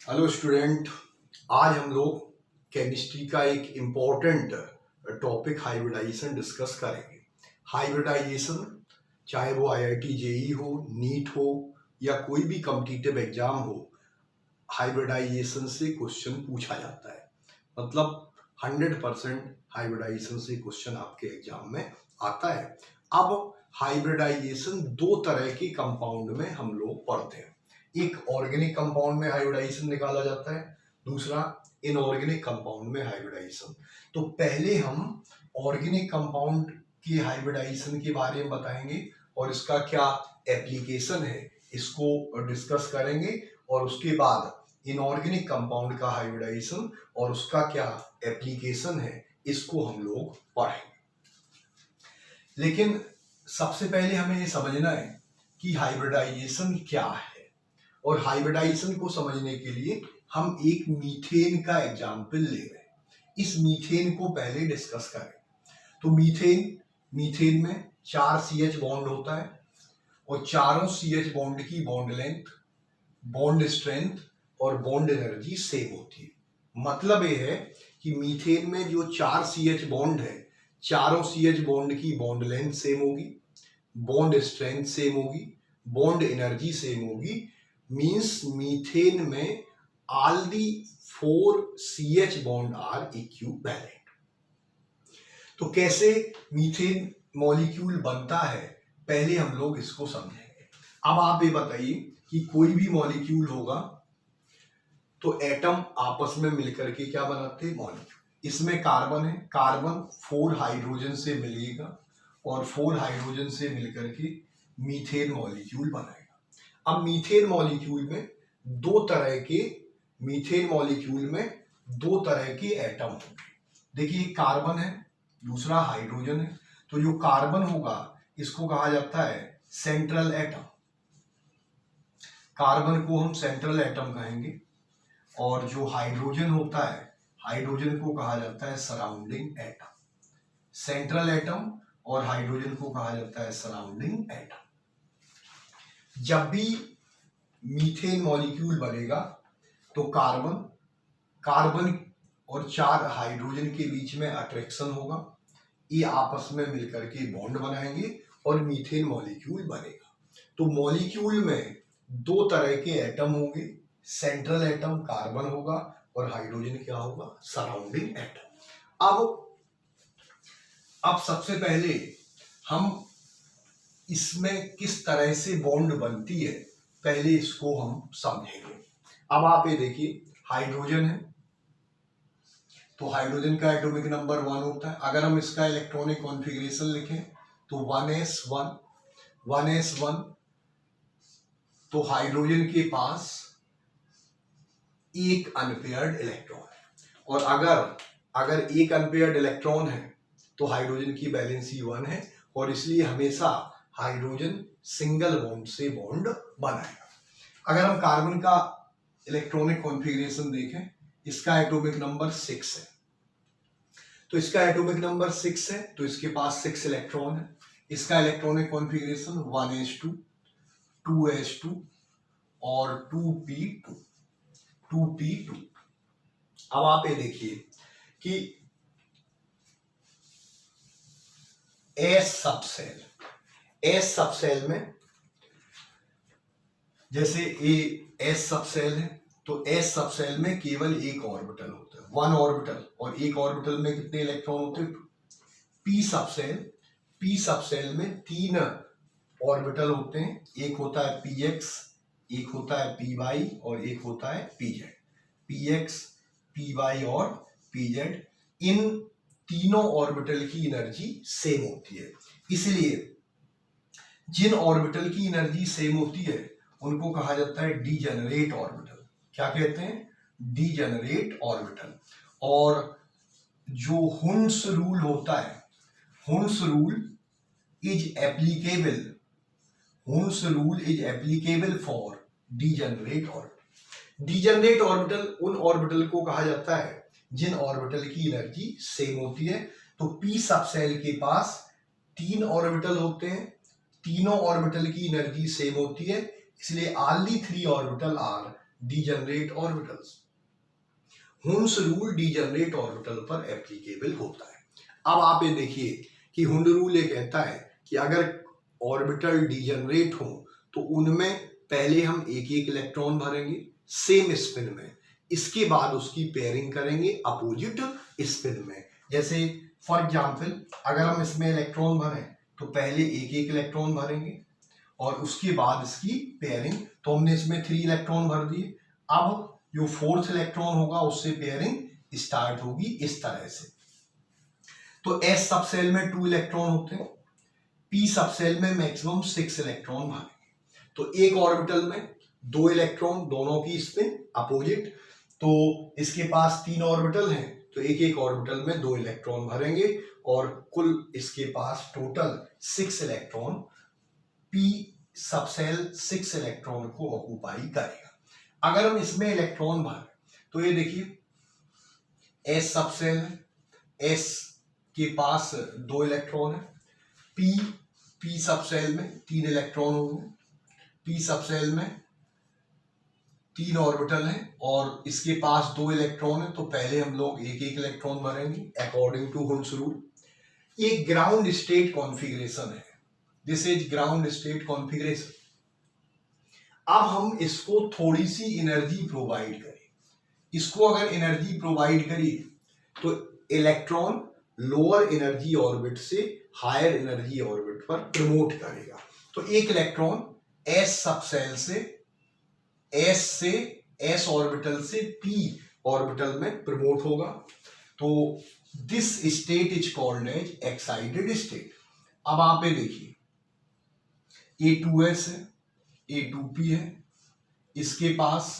Hello student. आज हम लोग केमिस्ट्री का एक इम्पॉर्टेंट टॉपिक हाइब्रिडाइजेशन डिस्कस करेंगे। हाइब्रिडाइजेशन चाहे वो आईआईटी जेई हो, नीट हो या कोई भी कॉम्पिटिटिव एग्जाम हो, हाइब्रिडाइजेशन से क्वेश्चन पूछा जाता है। मतलब 100% हाइब्रिडाइजेशन से क्वेश्चन आपके एग्जाम में आता है। अब हाइब्रिडाइजेशन दो तरह के कंपाउंड में हम लोग पढ़ते हैं। एक ऑर्गेनिक कंपाउंड में हाइब्रिडाइजेशन निकाला जाता है, दूसरा इनऑर्गेनिक कंपाउंड में हाइब्रिडाइजेशन। तो पहले हम ऑर्गेनिक कंपाउंड की हाइब्रिडाइजेशन के बारे में बताएंगे और इसका क्या एप्लीकेशन है इसको डिस्कस करेंगे, और उसके बाद इनऑर्गेनिक कंपाउंड का हाइब्रिडाइजेशन और उसका क्या एप्लीकेशन है इसको हम लोग पढ़ेंगे। लेकिन सबसे पहले हमें ये समझना है कि हाइब्रिडाइजेशन क्या है, और हाइब्रिडाइजेशन को समझने के लिए हम एक मीथेन का एग्जाम्पल ले रहे हैं। इस मीथेन को पहले डिस्कस करें। तो मीथेन में 4 CH बॉन्ड होता है और चारों CH बॉन्ड की बॉन्ड लेंथ, बॉन्ड स्ट्रेंथ और बॉन्ड एनर्जी सेम होती है। मतलब ये है कि मीथेन में जो 4 CH बॉन्ड है, चारों CH बॉन्ड की बॉन्ड लेंथ सेम होगी, बॉन्ड स्ट्रेंथ सेम होगी, बॉन्ड एनर्जी सेम होगी। मीन्स मीथेन में all the 4 CH bond are equivalent. तो कैसे मीथेन मॉलिक्यूल बनता है पहले हम लोग इसको समझेंगे। अब आप ये बताइए कि कोई भी मॉलिक्यूल होगा तो एटम आपस में मिलकर के क्या बनाते हैं, मॉलिक्यूल। इसमें कार्बन है, कार्बन 4 हाइड्रोजन से मिलेगा और 4 हाइड्रोजन से मिलकर के मीथेन मॉलिक्यूल बनाएगा। अब मीथेन मॉलिक्यूल में दो तरह के एटम होंगे। देखिए, कार्बन है, दूसरा हाइड्रोजन है। तो जो कार्बन होगा इसको कहा जाता है सेंट्रल एटम, कार्बन को हम सेंट्रल एटम कहेंगे। और जो हाइड्रोजन होता है, हाइड्रोजन को कहा जाता है सराउंडिंग एटम। सेंट्रल एटम और हाइड्रोजन को कहा जाता है सराउंडिंग एटम। जब भी मीथेन मॉलिक्यूल बनेगा तो कार्बन और 4 हाइड्रोजन के बीच में अट्रैक्शन होगा, ये आपस में मिलकर के बॉन्ड बनाएंगे और मीथेन मॉलिक्यूल बनेगा। तो मॉलिक्यूल में दो तरह के एटम होंगे, सेंट्रल एटम कार्बन होगा और हाइड्रोजन क्या होगा, सराउंडिंग एटम। अब सबसे पहले हम इसमें किस तरह से बॉन्ड बनती है पहले इसको हम समझेंगे। अब आप ये देखिए, हाइड्रोजन है तो हाइड्रोजन का एटॉमिक नंबर 1 होता है। अगर हम इसका इलेक्ट्रॉनिक कॉन्फ़िगरेशन लिखें तो 1s1 तो हाइड्रोजन के पास एक अनपेयर्ड इलेक्ट्रॉन है, और अगर एक अनपेयर्ड इलेक्ट्रॉन है तो हाइड्रोजन की वैलेंसी 1 है, और इसलिए हमेशा हाइड्रोजन सिंगल बॉन्ड से बॉन्ड बनाएगा। अगर हम कार्बन का इलेक्ट्रॉनिक कॉन्फ़िगरेशन देखें, इसका एटॉमिक नंबर 6 है। तो इसका एटॉमिक नंबर 6 है तो इसके पास 6 इलेक्ट्रॉन है। इसका इलेक्ट्रॉनिक कॉन्फ़िगरेशन 1s2 2s2 और 2p2। अब आप ये देखिए कि एस सबसेल में जैसे एस सबसेल है तो एस सबसेल में केवल एक ऑर्बिटल होता है, 1 ऑर्बिटल, और एक ऑर्बिटल में कितने इलेक्ट्रॉन होते हैं, 2। पी सबसेल में 3 ऑर्बिटल होते हैं, एक होता है px, एक होता है py और एक होता है pz। px, py और pz, इन तीनों ऑर्बिटल की एनर्जी सेम होती है। इसलिए जिन ऑर्बिटल की एनर्जी सेम होती है उनको कहा जाता है डीजेनरेट ऑर्बिटल। क्या कहते हैं, डीजेनरेट ऑर्बिटल। और जो हुन्स रूल होता है, Hund's rule is applicable for degenerate orbital. Degenerate orbital उन ऑर्बिटल को कहा जाता है जिन ऑर्बिटल की एनर्जी सेम होती है। तो पी सबसेल के पास 3 ऑर्बिटल होते हैं, तीनों ऑर्बिटल की एनर्जी सेम होती है, इसलिए all the 3 orbital are degenerate orbitals. Hund's rule degenerate orbital पर एप्लीकेबल होता है। अब आप ये देखिए कि हुंस रूल ये कहता है कि अगर ऑर्बिटल डीजनरेट हो तो उनमें पहले हम एक एक इलेक्ट्रॉन भरेंगे सेम स्पिन में, इसके बाद उसकी पेयरिंग करेंगे अपोजिट स्पिन में। जैसे फॉर एग्जांपल अगर हम इसमें इलेक्ट्रॉन भरें तो पहले एक एक इलेक्ट्रॉन भरेंगे और उसके बाद इसकी पेयरिंग, तो हमने इसमें 3 इलेक्ट्रॉन भर दिए। अब जो 4th इलेक्ट्रॉन होगा उससे पेयरिंग स्टार्ट होगी इस तरह से। तो एस सब सेल में 2 इलेक्ट्रॉन होते हैं, पी सब सेल में मैक्सिमम 6 इलेक्ट्रॉन भरेंगे। तो एक ऑर्बिटल में 2 इलेक्ट्रॉन, दोनों की स्पिन अपोजिट, तो इसके पास 3 ऑर्बिटल हैं तो एक एक ऑर्बिटल में 2 इलेक्ट्रॉन भरेंगे और कुल इसके पास टोटल 6 इलेक्ट्रॉन, पी सब सेल 6 इलेक्ट्रॉन को ऑक्यूपाई करेगा। अगर हम इसमें इलेक्ट्रॉन भरें तो ये देखिए एस सब सेल है, एस के पास 2 इलेक्ट्रॉन है, पी सब सेल में 3 इलेक्ट्रॉन होंगे, पी सब सेल में 3 ऑर्बिटल हैं और इसके पास 2 इलेक्ट्रॉन है, तो पहले हम लोग एक एक इलेक्ट्रॉन भरेंगे अकॉर्डिंग टू हुंस रूल। ये ग्राउंड स्टेट कॉन्फ़िगरेशन है, this is ground state configuration. अब हम इसको थोड़ी सी एनर्जी प्रोवाइड करें, इसको अगर एनर्जी प्रोवाइड करिए तो इलेक्ट्रॉन लोअर एनर्जी ऑर्बिट से हायर एनर्जी ऑर्बिट पर प्रमोट करेगा। तो एक इलेक्ट्रॉन एस सब सेल से एस ऑर्बिटल से पी ऑर्बिटल में प्रमोट होगा। तो this state is called as excited state. अब आप ये देखिए A2S है, A2P है, इसके पास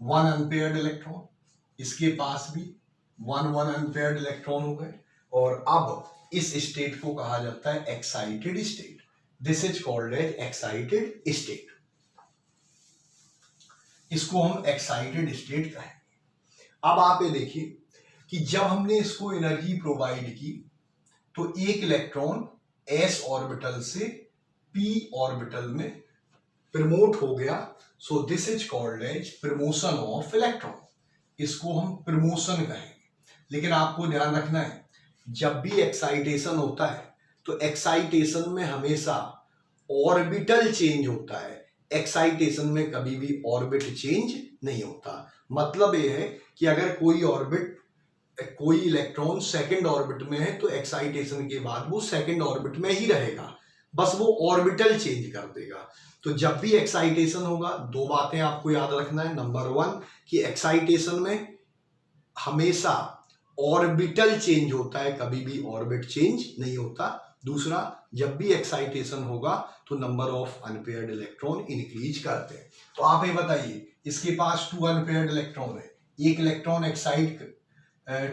1 अनपेयर्ड इलेक्ट्रॉन, इसके पास भी 1 अनपेयर्ड इलेक्ट्रॉन हो गए और अब इस स्टेट को कहा जाता है excited state. This is called as excited state, इसको हम एक्साइटेड स्टेट कहेंगे। अब आप ये देखिए कि जब हमने इसको एनर्जी प्रोवाइड की तो एक इलेक्ट्रॉन एस ऑर्बिटल से पी ऑर्बिटल में प्रमोट हो गया, so this is called as promotion of electron, इसको हम प्रमोशन कहेंगे। लेकिन आपको ध्यान रखना है जब भी एक्साइटेशन होता है तो एक्साइटेशन में हमेशा ऑर्बिटल चेंज होता है, एक्साइटेशन में कभी भी ऑर्बिट चेंज नहीं होता। मतलब यह है कि अगर कोई इलेक्ट्रॉन सेकंड ऑर्बिट में है तो एक्साइटेशन के बाद वो सेकंड ऑर्बिट में ही रहेगा, बस वो ऑर्बिटल चेंज कर देगा। तो जब भी एक्साइटेशन होगा 2 बातें आपको याद रखना है। नंबर 1 कि एक्साइटेशन में हमेशा ऑर्बिटल चेंज होता है, कभी भी ऑर्बिट चेंज नहीं होता। दूसरा, जब भी एक्साइटेशन होगा तो number of unpaired electron increase करते हैं। तो आप ये बताइए इसके पास 2 अनपेयर्ड इलेक्ट्रॉन है, एक इलेक्ट्रॉन एक्साइट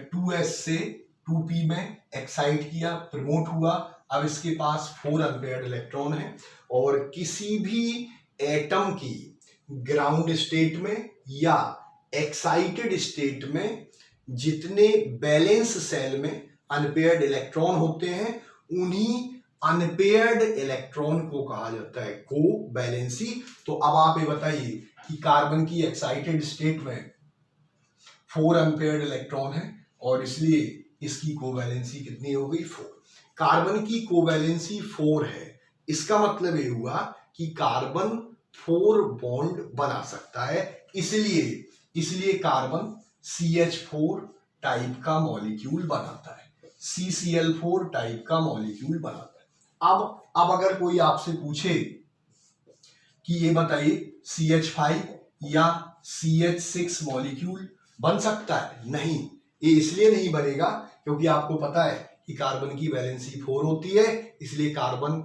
2s से 2p में एक्साइट किया, प्रमोट हुआ, अब इसके पास 4 अनपेयर्ड इलेक्ट्रॉन है और किसी भी एटम की ग्राउंड स्टेट में या एक्साइटेड स्टेट में जितने बैलेंस सेल में अनपेयर्ड इलेक्ट्रॉन होते हैं उन्हीं अनपेयर्ड इलेक्ट्रॉन को कहा जाता है कोवैलेंसी। तो अब आप ये बताइए कि कार्बन की एक्साइटेड स्टेट में 4 अनपेयर्ड इलेक्ट्रॉन है और इसलिए इसकी कोवैलेंसी कितनी हो गई 4। कार्बन की कोवैलेंसी 4 है, इसका मतलब ये हुआ कि कार्बन 4 बॉन्ड बना सकता है, इसलिए कार्बन CH4 टाइप का मॉलिक्यूल बनाता है, CCl4 टाइप का मॉलिक्यूल बनाता है। अब अगर कोई आपसे पूछे कि ये बताइए CH5 या CH6 मॉलिक्यूल बन सकता है, नहीं, ये इसलिए नहीं बनेगा क्योंकि आपको पता है कि कार्बन की वैलेंसी 4 होती है, इसलिए कार्बन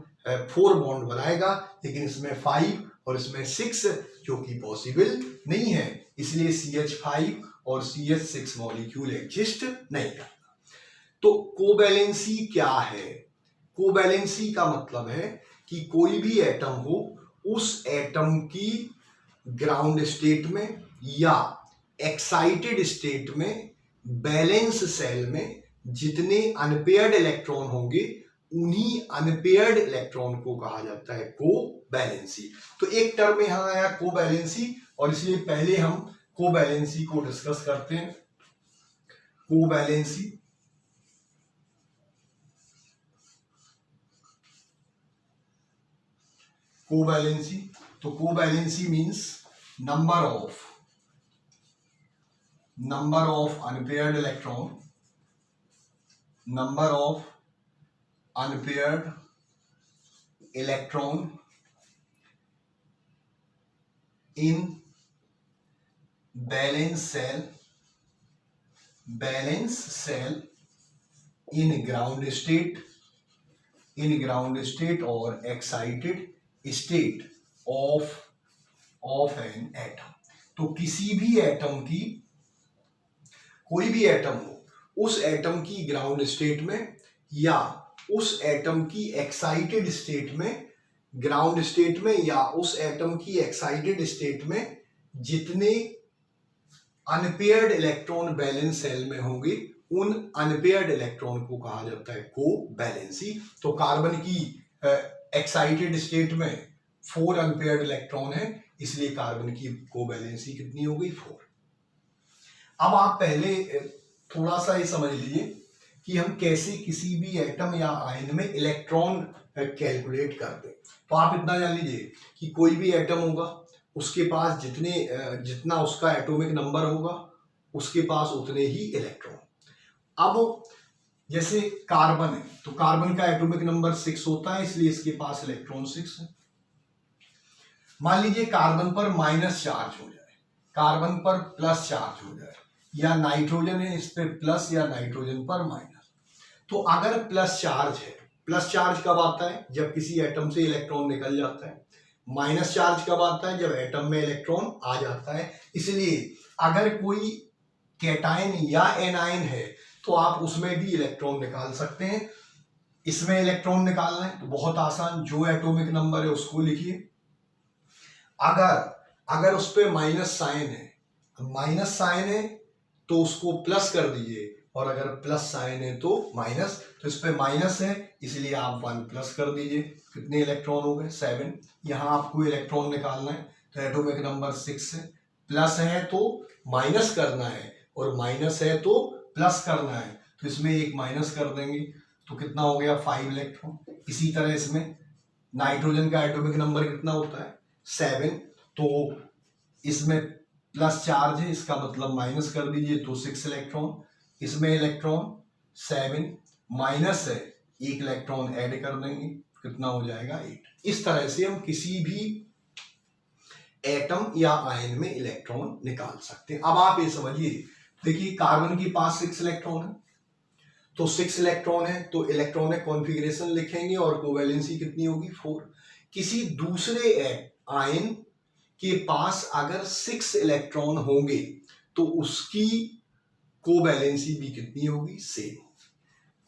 4 बॉन्ड बनाएगा, लेकिन इसमें 5 और इसमें 6 जो कि पॉसिबल नहीं है, इसलिए CH5 और CH6 मॉलिक्यूल एग्जिस्ट नहीं करता। तो कोवैलेंसी क्या है? कोवैलेंसी का मतलब है कि कोई भी एटम हो, उस एटम की ग्राउंड स्टेट में या एक्साइटेड स्टेट में बैलेंस सेल में जितने अनपेयर्ड इलेक्ट्रॉन होंगे उन्हीं अनपेयर्ड इलेक्ट्रॉन को कहा जाता है कोवैलेंसी। तो एक टर्म यहां आया कोवैलेंसी, और इसलिए पहले हम कोवैलेंसी को डिस्कस करते हैं। कोवैलेंसी कोवैलेंसी तो covalency means number of unpaired electron in balance cell in ground state or excited state of an atom। तो किसी भी एटम की, कोई भी एटम हो, उस एटम की ग्राउंड स्टेट में या उस एटम की एक्साइटेड स्टेट में, ग्राउंड स्टेट में या उस एटम की एक्साइटेड स्टेट में जितने अनपेयर्ड इलेक्ट्रॉन बैलेंस सेल में होंगे उन अनपेयर्ड इलेक्ट्रॉन को कहा जाता है कोवैलेंसी। तो कार्बन की एक्साइटेड स्टेट में 4 अनपेयर्ड इलेक्ट्रॉन है, इसलिए कार्बन की कोवैलेंसी कितनी हो गई 4। अब आप पहले थोड़ा सा ये समझ लीजिए कि हम कैसे किसी भी एटम या आयन में इलेक्ट्रॉन कैलकुलेट करते हैं। तो आप इतना जान लीजिए कि कोई भी एटम होगा, उसके पास जितना उसका एटॉमिक नंबर होगा उसके पास उतने ही इलेक्ट्रॉन। अब जैसे कार्बन है तो कार्बन का एटॉमिक नंबर 6 होता है, इसलिए इसके पास इलेक्ट्रॉन 6 है। मान लीजिए कार्बन पर माइनस चार्ज हो जाए, कार्बन पर प्लस चार्ज हो जाए, या नाइट्रोजन है इस पे प्लस या नाइट्रोजन पर माइनस। तो अगर प्लस चार्ज है, प्लस चार्ज कब आता है? जब किसी एटम से इलेक्ट्रॉन निकल जाता है। माइनस चार्ज कब आता है? जब एटम में इलेक्ट्रॉन आ जाता है। इसलिए अगर कोई कैटायन या एनायन है तो आप उसमें भी इलेक्ट्रॉन निकाल सकते हैं। इसमें इलेक्ट्रॉन निकालना है तो बहुत आसान, जो एटॉमिक नंबर है उसको लिखिए। अगर उस पर माइनस साइन है तो उसको प्लस कर दीजिए, और अगर प्लस साइन है तो माइनस। तो इस पे माइनस है इसलिए आप 1 प्लस कर दीजिए। कितने इलेक्ट्रॉन हो गए? 7। यहाँ आपको इलेक्ट्रॉन निकालना है तो एटॉमिक नंबर 6 है। प्लस है तो माइनस करना है और माइनस है तो प्लस करना है, तो इसमें एक माइनस कर देंगे तो कितना हो गया? 5 इलेक्ट्रॉन। इसी तरह इसमें नाइट्रोजन का एटॉमिक नंबर कितना होता है? 7। तो इसमें प्लस चार्ज है, इसका मतलब माइनस कर दीजिए तो 6 इलेक्ट्रॉन। इसमें इलेक्ट्रॉन 7 माइनस है, 1 इलेक्ट्रॉन ऐड कर देंगे, कितना हो जाएगा? 8। इस तरह से हम किसी भी एटम या आयन में इलेक्ट्रॉन निकाल सकते हैं। अब आप ये समझिए, देखिए कार्बन के पास 6 इलेक्ट्रॉन है, तो 6 इलेक्ट्रॉन है तो इलेक्ट्रॉनिक कॉन्फ़िगरेशन लिखेंगे और कोवैलेंसी कितनी होगी? 4। किसी दूसरे आयन के पास अगर 6 इलेक्ट्रॉन होंगे तो उसकी कोवैलेंसी भी कितनी होगी? सेम।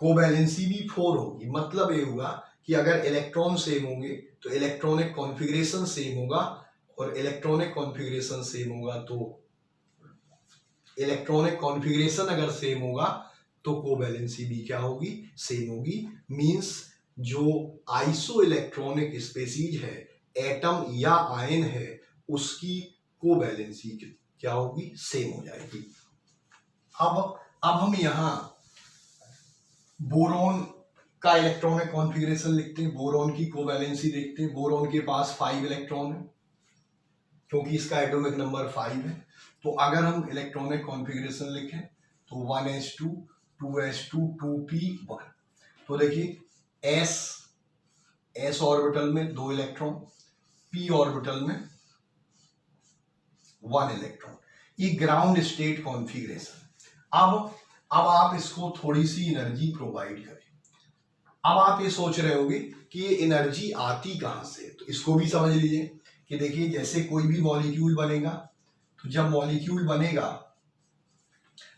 कोवैलेंसी भी 4 होगी। मतलब ये हुआ कि अगर इलेक्ट्रॉन सेम होंगे तो इलेक्ट्रॉनिक कॉन्फ़िगरेशन सेम होगा, और इलेक्ट्रॉनिक कॉन्फ़िगरेशन सेम होगा तो इलेक्ट्रॉनिक कॉन्फ़िगरेशन अगर सेम होगा तो कोवैलेंसी भी क्या होगी? सेम होगी। मींस जो आइसो इलेक्ट्रॉनिक स्पीशीज है, एटम या आयन है, उसकी कोवैलेंसी क्या होगी? सेम हो जाएगी। अब हम यहाँ बोरॉन का इलेक्ट्रॉनिक कॉन्फ़िगरेशन लिखते हैं, बोरॉन की कोवैलेंसी देखते हैं। बोरॉन के पास 5 इलेक्ट्रॉन है क्योंकि इसका एटॉमिक नंबर 5 है। तो अगर हम इलेक्ट्रॉनिक कॉन्फ़िगरेशन लिखें तो 1s2 2s2 2p1। तो देखिए s ऑर्बिटल में 2 इलेक्ट्रॉन, p ऑर्बिटल में 1 इलेक्ट्रॉन। ये ग्राउंड स्टेट कॉन्फ़िगरेशन। अब आप इसको थोड़ी सी एनर्जी प्रोवाइड करें। अब आप ये सोच रहे होंगे कि ये एनर्जी आती कहां से, तो इसको भी समझ लीजिए कि देखिए जैसे कोई भी मॉलिक्यूल बनेगा, तो जब मॉलिक्यूल बनेगा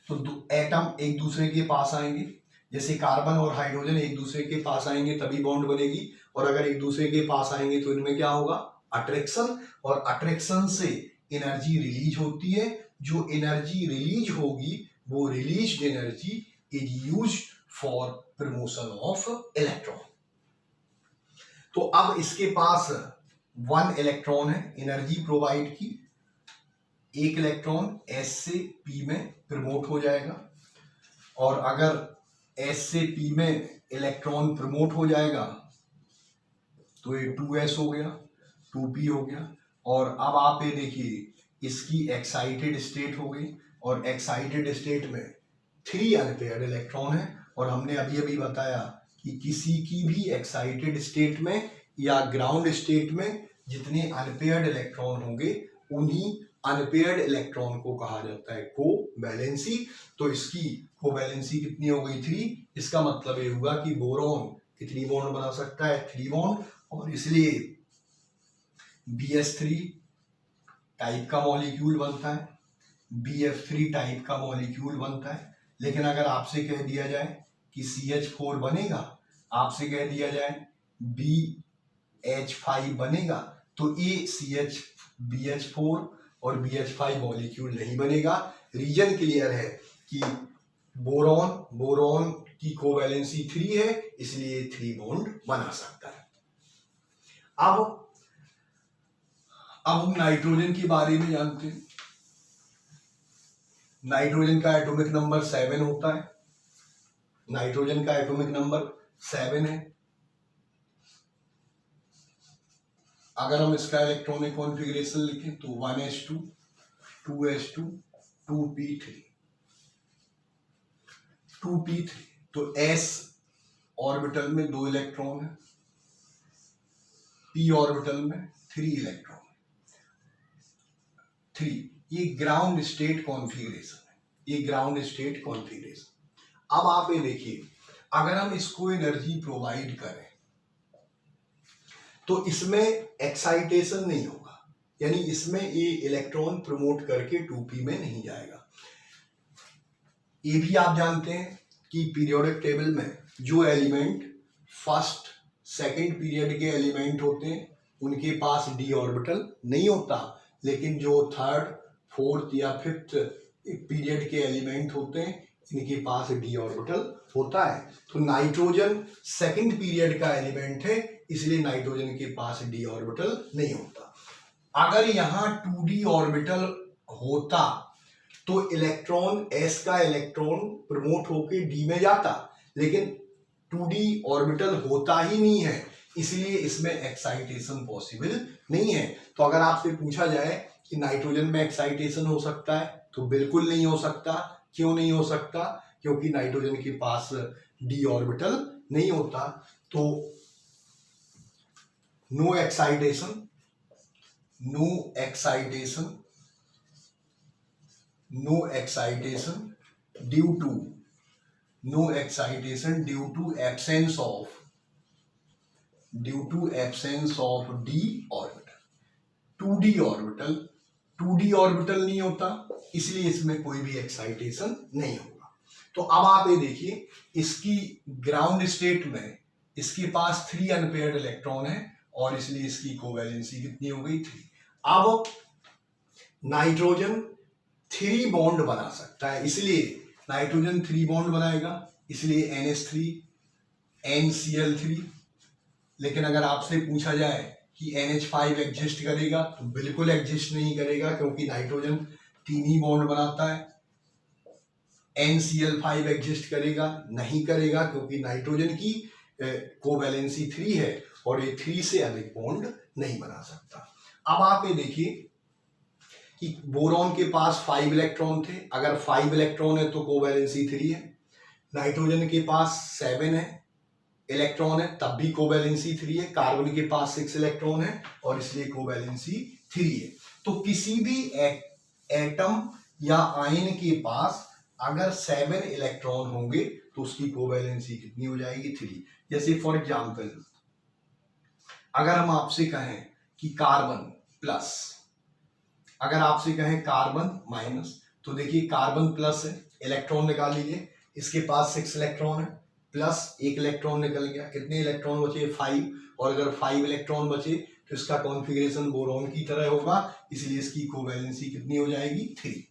तो एटम एक दूसरे के पास आएंगे। जैसे कार्बन और हाइड्रोजन एक दूसरे के पास आएंगे तभी बॉन्ड बनेगी, और अगर एक दूसरे के पास आएंगे तो इनमें क्या होगा? अट्रैक्शन, और अट्रैक्शन से एनर्जी रिलीज होती है। जो एनर्जी रिलीज होगी वो released energy is used for promotion of electron. तो अब इसके पास 1 इलेक्ट्रॉन है, एनर्जी प्रोवाइड की, एक इलेक्ट्रॉन S से P में प्रमोट हो जाएगा, और अगर S से P में इलेक्ट्रॉन प्रमोट हो जाएगा तो ये 2s हो गया, 2p हो गया। और अब आप ये देखिए इसकी एक्साइटेड स्टेट हो गई, और एक्साइटेड स्टेट में 3 अनपेयर्ड इलेक्ट्रॉन है। और हमने अभी अभी बताया कि किसी की भी एक्साइटेड स्टेट में या ग्राउंड स्टेट में जितने अनपेयर्ड इलेक्ट्रॉन होंगे उन्हीं अनपेयर्ड इलेक्ट्रॉन को कहा जाता है कोवैलेंसी। तो इसकी कोवैलेंसी कितनी हो गई? 3। इसका मतलब ये हुआ कि बोरॉन कितनी बॉन्ड बना सकता है? 3 बॉन्ड, और इसलिए BS3 टाइप का मॉलिक्यूल बनता है, BF3 टाइप का मॉलिक्यूल बनता है। लेकिन अगर आपसे कह दिया जाए कि CH4 बनेगा, आपसे कह दिया जाए BH5 बनेगा, तो ये BH4 और BH5 मॉलिक्यूल नहीं बनेगा। रीजन क्लियर है कि बोरॉन की कोवैलेंसी 3 है, इसलिए 3 बॉन्ड बना सकता है। अब हम नाइट्रोजन के बारे में जानते हैं। नाइट्रोजन का एटॉमिक नंबर 7 होता है। नाइट्रोजन का एटॉमिक नंबर 7 है। अगर हम इसका इलेक्ट्रॉनिक कॉन्फ़िगरेशन लिखें तो 1s2 2s2 2p3 2p3। तो s ऑर्बिटल में 2 इलेक्ट्रॉन है, p ऑर्बिटल में 3 इलेक्ट्रॉन, 3। ये ग्राउंड स्टेट कॉन्फ़िगरेशन है, ये ग्राउंड स्टेट कॉन्फ़िगरेशन। अब आप ये देखिए, अगर हम इसको एनर्जी प्रोवाइड करें तो इसमें एक्साइटेशन नहीं होगा, यानी इसमें ये इलेक्ट्रॉन प्रमोट करके 2p में नहीं जाएगा। ये भी आप जानते हैं कि पीरियोडिक टेबल में जो एलिमेंट फर्स्ट सेकंड पीरियड के एलिमेंट होते हैं उनके पास d ऑर्बिटल नहीं होता, लेकिन जो थर्ड फोर्थ या फिफ्थ पीरियड के एलिमेंट होते हैं इनके पास d ऑर्बिटल होता है। तो नाइट्रोजन सेकंड पीरियड का एलिमेंट है, इसलिए नाइट्रोजन के पास d ऑर्बिटल नहीं होता। अगर यहाँ 2d ऑर्बिटल होता तो इलेक्ट्रॉन s का इलेक्ट्रॉन प्रमोट होके d में जाता, लेकिन 2d ऑर्बिटल होता ही नहीं है, इसलिए इसमें एक्साइटेशन पॉसिबल नहीं है। तो अगर आपसे पूछा जाए कि नाइट्रोजन में एक्साइटेशन हो सकता है तो बिल्कुल नहीं हो सकता। क्यों नहीं हो सकता? क्योंकि नाइट्रोजन के पास d ऑर्बिटल नहीं होता। तो no excitation due to absence of d orbital. 2d orbital नहीं होता, इसलिए इसमें कोई भी एक्साइटेशन नहीं होगा। तो अब आप ये देखिए, इसकी ग्राउंड स्टेट में इसके पास 3 अनपेयर्ड इलेक्ट्रॉन है, और इसलिए इसकी कोवैलेंसी कितनी हो गई? 3। अब नाइट्रोजन 3 बॉन्ड बना सकता है, इसलिए नाइट्रोजन 3 बॉन्ड बनाएगा, इसलिए NH3 NCl3। लेकिन अगर आपसे पूछा जाए कि NH5 एग्जिस्ट करेगा तो बिल्कुल एग्जिस्ट नहीं करेगा, क्योंकि नाइट्रोजन 3 ही बॉन्ड बनाता है। NCl5 एग्जिस्ट करेगा? नहीं करेगा, क्योंकि नाइट्रोजन की कोवैलेंसी 3 है और ये 3 से अधिक बॉन्ड नहीं बना सकता। अब आप ये देखिए कि बोरॉन के पास 5 इलेक्ट्रॉन थे, अगर 5 इलेक्ट्रॉन है तो कोवैलेंसी 3 है। नाइट्रोजन के पास 7 है इलेक्ट्रॉन है, तब भी कोवैलेंसी 3 है। कार्बन के पास 6 इलेक्ट्रॉन है और इसलिए कोवैलेंसी 3 है। तो किसी भी एटम या आयन के पास अगर 7 इलेक्ट्रॉन होंगे तो उसकी कोवैलेंसी कितनी हो जाएगी? 3। जैसे फॉर एग्जांपल अगर हम आपसे कहें कि कार्बन प्लस, अगर आपसे कहें कार्बन माइनस, तो देखिए कार्बन प्लस है, इलेक्ट्रॉन निकाल लीजिए, इसके पास 6 इलेक्ट्रॉन है, प्लस 1 इलेक्ट्रॉन निकल गया, कितने इलेक्ट्रॉन बचे? 5। और अगर 5 इलेक्ट्रॉन बचे तो इसका कॉन्फ़िगरेशन बोरॉन की तरह होगा, इसलिए इसकी कोवैलेंसी कितनी हो जाएगी? 3।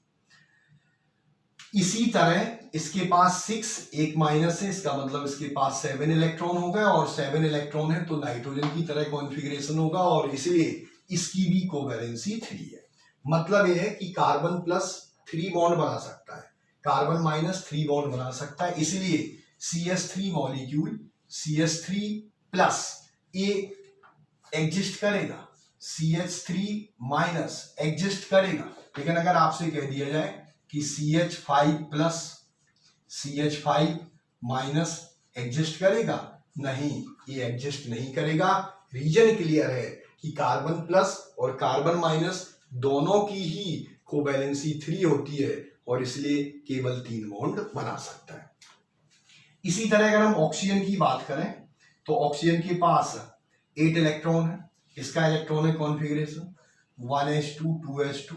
इसी तरह इसके पास 6 एक माइनस है, इसका मतलब इसके पास 7 इलेक्ट्रॉन होगा, और 7 इलेक्ट्रॉन है तो नाइट्रोजन की तरह कॉन्फ़िगरेशन होगा, और इसलिए इसकी भी कोवैलेंसी 3 है। मतलब यह है कि कार्बन प्लस 3 बॉन्ड बना सकता है, कार्बन माइनस 3 बॉन्ड बना सकता है, इसलिए CH3 मॉलिक्यूल CH3 प्लस ये एग्जिस्ट करेगा, CH3 माइनस एग्जिस्ट करेगा। लेकिन अगर आपसे कह दिया जाए कि CH5 plus CH5 minus exist करेगा, नहीं, ये एग्जिस्ट नहीं करेगा। रीजन क्लियर है कि कार्बन प्लस और कार्बन माइनस दोनों की ही कोवैलेंसी 3 होती है और इसलिए केवल 3 बॉन्ड बना सकता है। इसी तरह अगर हम ऑक्सीजन की बात करें तो ऑक्सीजन के पास 8 इलेक्ट्रॉन है, इसका electronic configuration 1s2 2s2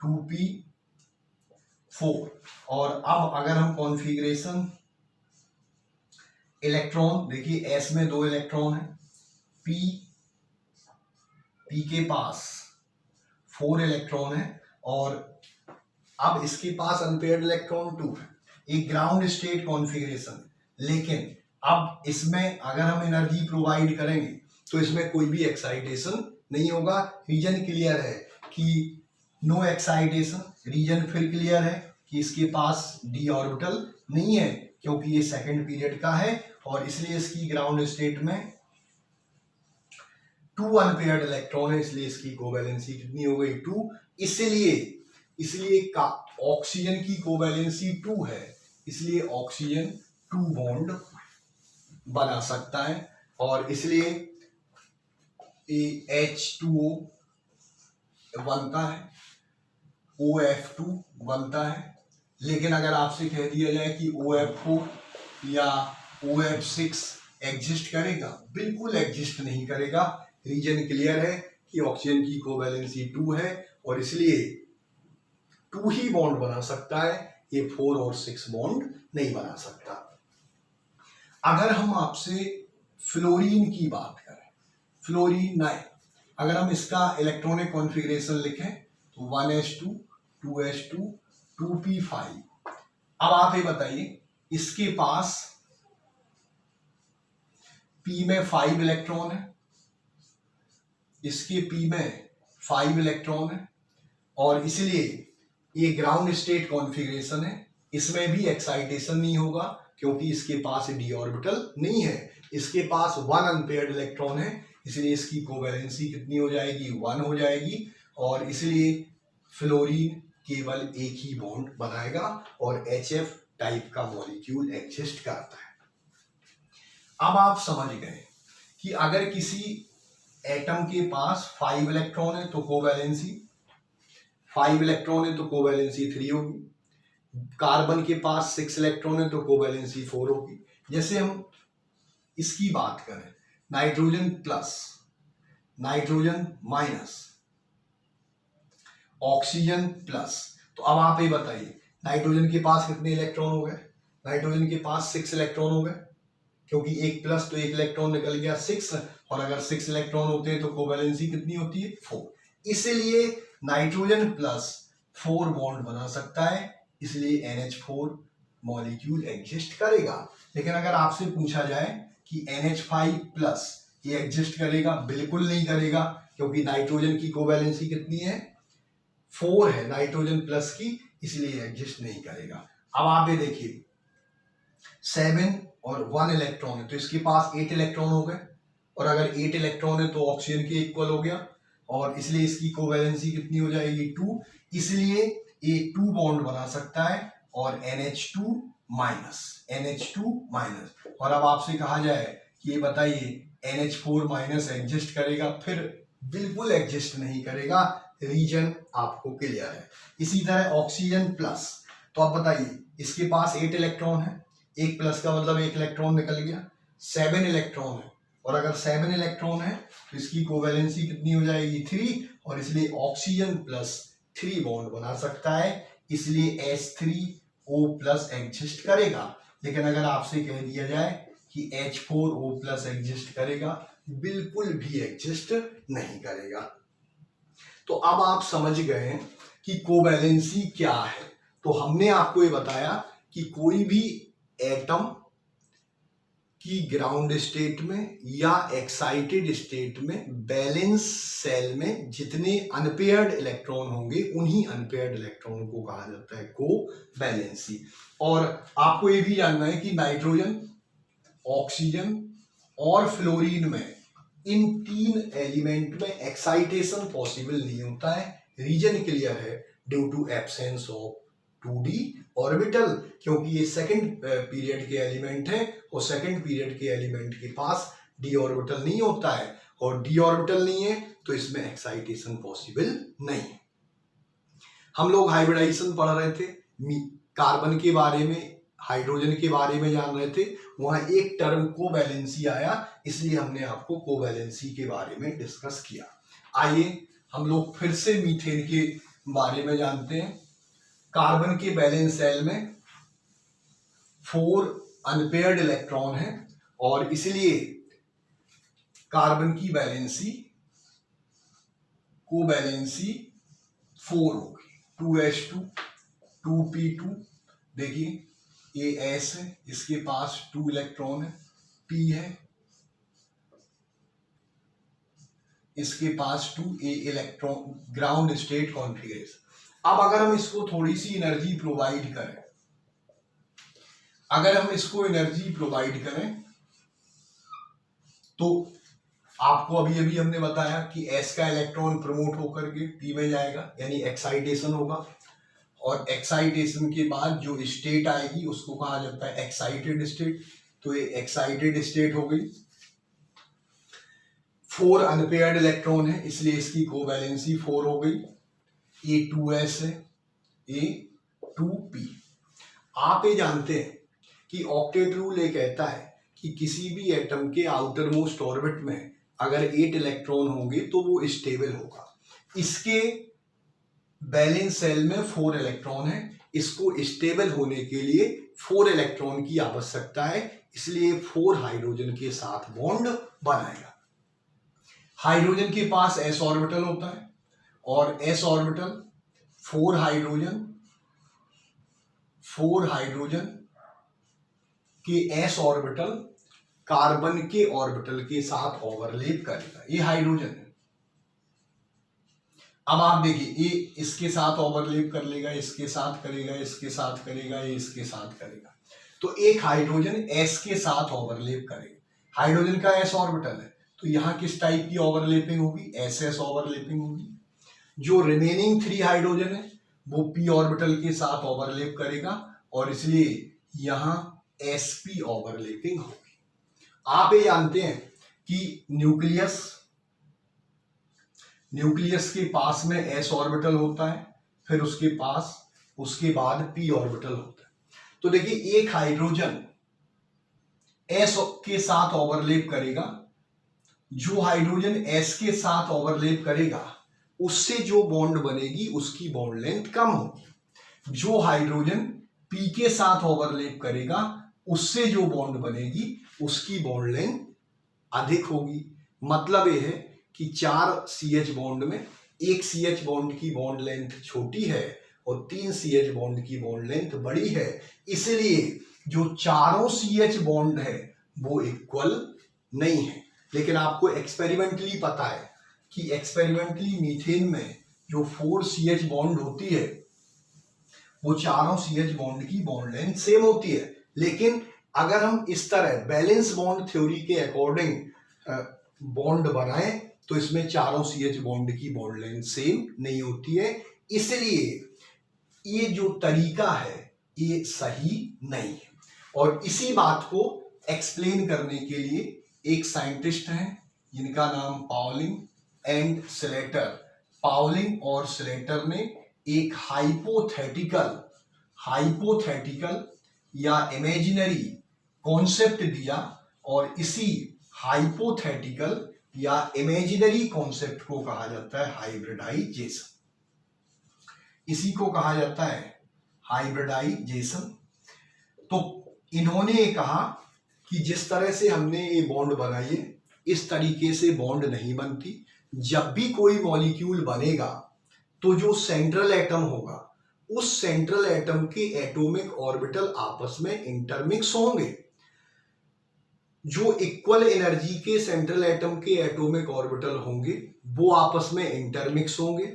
2p4। और अब अगर हम कॉन्फ़िगरेशन इलेक्ट्रॉन देखिए, s में 2 इलेक्ट्रॉन है, p के पास 4 इलेक्ट्रॉन है और अब इसके पास अनपेयर्ड इलेक्ट्रॉन 2 है, एक ग्राउंड स्टेट कॉन्फ़िगरेशन। लेकिन अब इसमें अगर हम एनर्जी प्रोवाइड करेंगे तो इसमें कोई भी एक्साइटेशन नहीं होगा। रीजन क्लियर है कि नो एक्साइटेशन, रीजन फिर क्लियर है कि इसके पास d ऑर्बिटल नहीं है क्योंकि ये सेकंड पीरियड का है और इसलिए इसकी ग्राउंड स्टेट में 2 अनपेयर्ड इलेक्ट्रॉन है, इसलिए इसकी कोवैलेंसी कितनी हो गई 2। इसलिए ऑक्सीजन की कोवैलेंसी 2 है, इसलिए ऑक्सीजन 2 बॉन्ड बना सकता है और इसलिए H2O बनता है, OF2 बनता है। लेकिन अगर आपसे कह दिया जाए कि OF4 या OF6 एग्जिस्ट करेगा, बिल्कुल एग्जिस्ट नहीं करेगा। रीजन क्लियर है कि ऑक्सीजन की कोवैलेंसी 2 है और इसलिए 2 ही बॉन्ड बना सकता है, ये 4 और 6 बॉन्ड नहीं बना सकता। अगर हम आपसे फ्लोरीन की बात करें, फ्लोरीन 9, अगर हम इसका इलेक्ट्रॉनिक कॉन्फ़िगरेशन लिखें तो 1s2 2s2 2p5। अब आप ये बताइए, इसके पास p में 5 इलेक्ट्रॉन है, इसके p में 5 इलेक्ट्रॉन है और इसलिए ये ग्राउंड स्टेट कॉन्फ़िगरेशन है, इसमें भी एक्साइटेशन नहीं होगा क्योंकि इसके पास d ऑर्बिटल नहीं है, इसके पास 1 अनपेयर्ड इलेक्ट्रॉन है, इसलिए इसकी कोवैलेंसी कितनी हो जाएगी 1 हो जाएगी और इसलिए फ्लोरीन केवल एक ही बॉन्ड बनाएगा और HF टाइप का मॉलिक्यूल एग्जिस्ट करता है। अब आप समझ गए कि अगर किसी एटम के पास 5 इलेक्ट्रॉन है तो कोवैलेंसी 5 इलेक्ट्रॉन है तो कोवैलेंसी 3 होगी, कार्बन के पास 6 इलेक्ट्रॉन है तो कोवैलेंसी 4 होगी। जैसे हम इसकी बात करें, nitrogen plus nitrogen minus oxygen plus, तो अब आप ये बताइए नाइट्रोजन के पास कितने इलेक्ट्रॉन हो गए, नाइट्रोजन के पास 6 इलेक्ट्रॉन हो गए क्योंकि एक प्लस तो एक इलेक्ट्रॉन निकल गया 6 और अगर 6 इलेक्ट्रॉन होते हैं तो कोवैलेंसी कितनी होती है 4, इसलिए नाइट्रोजन प्लस 4 बॉन्ड बना सकता है, इसलिए NH4 मॉलिक्यूल एग्जिस्ट करेगा। लेकिन अगर आपसे पूछा जाए कि NH5 प्लस ये एग्जिस्ट करेगा, बिल्कुल नहीं करेगा क्योंकि नाइट्रोजन की कोवैलेंसी कितनी है 4 है नाइट्रोजन प्लस की, इसलिए एग्जिस्ट नहीं करेगा। अब आप ये देखिए 7 और 1 इलेक्ट्रॉन है तो इसके पास 8 इलेक्ट्रॉन हो गए और अगर 8 इलेक्ट्रॉन है तो ऑक्सीजन के इक्वल हो गया और इसलिए इसकी कोवैलेंसी कितनी हो जाएगी 2, इसलिए ये 2 बॉन्ड बना सकता है और NH2 माइनस। और अब आपसे कहा जाए कि ये बताइए NH4 माइनस एग्जिस्ट करेगा, फिर बिल्कुल एग्जिस्ट नहीं करेगा। रीजन आपको क्लियर है। इसी तरह ऑक्सीजन प्लस, तो आप बताइए इसके पास 8 इलेक्ट्रॉन है, एक प्लस का मतलब एक इलेक्ट्रॉन निकल गया, 7 इलेक्ट्रॉन है और अगर 7 इलेक्ट्रॉन है तो इसकी कोवैलेंसी कितनी हो जाएगी 3 और इसलिए ऑक्सीजन प्लस 3 बॉन्ड बना सकता है, इसलिए H3O प्लस एग्जिस्ट करेगा। लेकिन अगर आपसे कह दिया जाए कि H4O प्लस एग्जिस्ट करेगा, बिल्कुल भी एग्जिस्ट नहीं करेगा। तो अब आप समझ गए कि कोवैलेंसी क्या है। तो हमने आपको ये बताया कि कोई भी एटम कि ग्राउंड स्टेट में या एक्साइटेड स्टेट में बैलेंस सेल में जितने अनपेयर्ड इलेक्ट्रॉन होंगे उन्हीं अनपेयर्ड इलेक्ट्रॉन को कहा जाता है कोवैलेंसी। और आपको ये भी जानना है कि नाइट्रोजन, ऑक्सीजन और फ्लोरीन में, इन तीन एलिमेंट में एक्साइटेशन पॉसिबल नहीं होता है। रीजन क्लियर है, due to absence of 2d orbital, क्योंकि ये सेकंड पीरियड के एलिमेंट है और सेकंड पीरियड के एलिमेंट के पास d ऑर्बिटल नहीं होता है, और d ऑर्बिटल नहीं है तो इसमें एक्साइटेशन पॉसिबल नहीं है। हम लोग हाइब्रिडाइजेशन पढ़ रहे थे, कार्बन के बारे में, हाइड्रोजन के बारे में जान रहे थे, वहां एक टर्म कोवैलेंसी आया, इसलिए हमने आपको कोवैलेंसी के बारे में डिस्कस किया। आइए हम लोग फिर से मीथेन के बारे में जानते हैं। कार्बन के बैलेंस सेल में 4 अनपेयर्ड इलेक्ट्रॉन है और इसलिए कार्बन की कोवैलेंसी 4 होगी। 2s2 2p2, देखिए ये s है, इसके पास 2 इलेक्ट्रॉन है, p है, इसके पास 2a electron, ground state configuration. अब अगर हम इसको थोड़ी सी एनर्जी प्रोवाइड करें, तो आपको अभी अभी हमने बताया कि s का इलेक्ट्रॉन प्रमोट होकर के p में जाएगा, यानी एक्साइटेशन होगा, और एक्साइटेशन के बाद जो स्टेट आएगी उसको कहा जाता है एक्साइटेड स्टेट। तो ये एक्साइटेड स्टेट हो गई। 4 अनपेयर्ड इलेक्ट्रॉन है इसलिए इसकी कोवैलेंसी 4 हो गई। ये 2s है, ये 2p। आप ये जानते हैं कि ऑक्टेट रूल ये कहता है कि किसी भी एटम के आउटर मोस्ट ऑर्बिट में अगर 8 इलेक्ट्रॉन होंगे तो वो स्टेबल होगा। इसके बैलेंस सेल में 4 इलेक्ट्रॉन है, इसको स्टेबल होने के लिए 4 इलेक्ट्रॉन की आवश्यकता है, इसलिए 4 हाइड्रोजन के साथ बॉन्ड बनाएगा। हाइड्रोजन के पास s ऑर्बिटल होता है और s ऑर्बिटल 4 हाइड्रोजन के s ऑर्बिटल कार्बन के ऑर्बिटल के साथ ओवरलैप करेगा। ये हाइड्रोजन है। अब आप देखिए, ये इसके साथ ओवरलैप कर लेगा, इसके साथ करेगा, इसके साथ करेगा, ये इसके साथ करेगा, तो एक हाइड्रोजन s के साथ ओवरलैप करेगा। हाइड्रोजन का s ऑर्बिटल है तो यहां किस टाइप की ओवरलैपिंग होगी? ss ओवरलैपिंग होगी। जो रिमेनिंग 3 हाइड्रोजन है वो p ऑर्बिटल के साथ ओवरलैप करेगा और इसलिए यहां sp ओवरलैपिंग होगी। आप ये जानते हैं कि न्यूक्लियस के पास में s ऑर्बिटल होता है, फिर उसके बाद p ऑर्बिटल होता है। तो देखिए, एक हाइड्रोजन s के साथ ओवरलैप करेगा, जो हाइड्रोजन s के साथ ओवरलैप करेगा उससे जो बॉन्ड बनेगी उसकी बॉन्ड लेंथ कम होगी। जो हाइड्रोजन p के साथ ओवरलैप करेगा उससे जो बॉन्ड बनेगी उसकी बॉन्ड लेंथ अधिक होगी। मतलब यह है कि 4 CH बॉन्ड में एक CH बॉन्ड की बॉन्ड लेंथ छोटी है और 3 CH बॉन्ड की बॉन्ड लेंथ बड़ी है, इसलिए जो चारों CH बॉन्ड है वो इक्वल नहीं है। लेकिन आपको एक्सपेरिमेंटली पता है कि एक्सपेरिमेंटली मीथेन में जो 4 CH बॉन्ड होती है वो चारों CH बॉन्ड की बॉन्ड लेंथ सेम होती है। लेकिन अगर हम इस तरह बैलेंस बॉन्ड थ्योरी के अकॉर्डिंग बॉन्ड बनाएं तो इसमें चारों CH बॉन्ड की बॉन्ड लेंथ सेम नहीं होती है, इसलिए ये जो तरीका है ये सही नहीं है। और इसी बात को एक्सप्लेन करने के लिए एक साइंटिस्ट हैं जिनका नाम पाउलिंग एंड स्लेटर। पाउलिंग और स्लेटर ने एक हाइपोथेटिकल या इमेजिनरी कॉन्सेप्ट दिया और इसी हाइपोथेटिकल या इमेजिनरी कॉन्सेप्ट को कहा जाता है हाइब्रिडाइजेशन। इसी को कहा जाता है हाइब्रिडाइजेशन। तो इन्होंने कहा कि जिस तरह से हमने ये बॉन्ड बनाई है इस तरीके से बॉन्ड नहीं बनती। जब भी कोई मॉलिक्यूल बनेगा तो जो सेंट्रल एटम होगा उस सेंट्रल एटम के एटॉमिक ऑर्बिटल आपस में इंटरमिक्स होंगे। जो इक्वल एनर्जी के सेंट्रल एटम के एटॉमिक ऑर्बिटल होंगे वो आपस में इंटरमिक्स होंगे,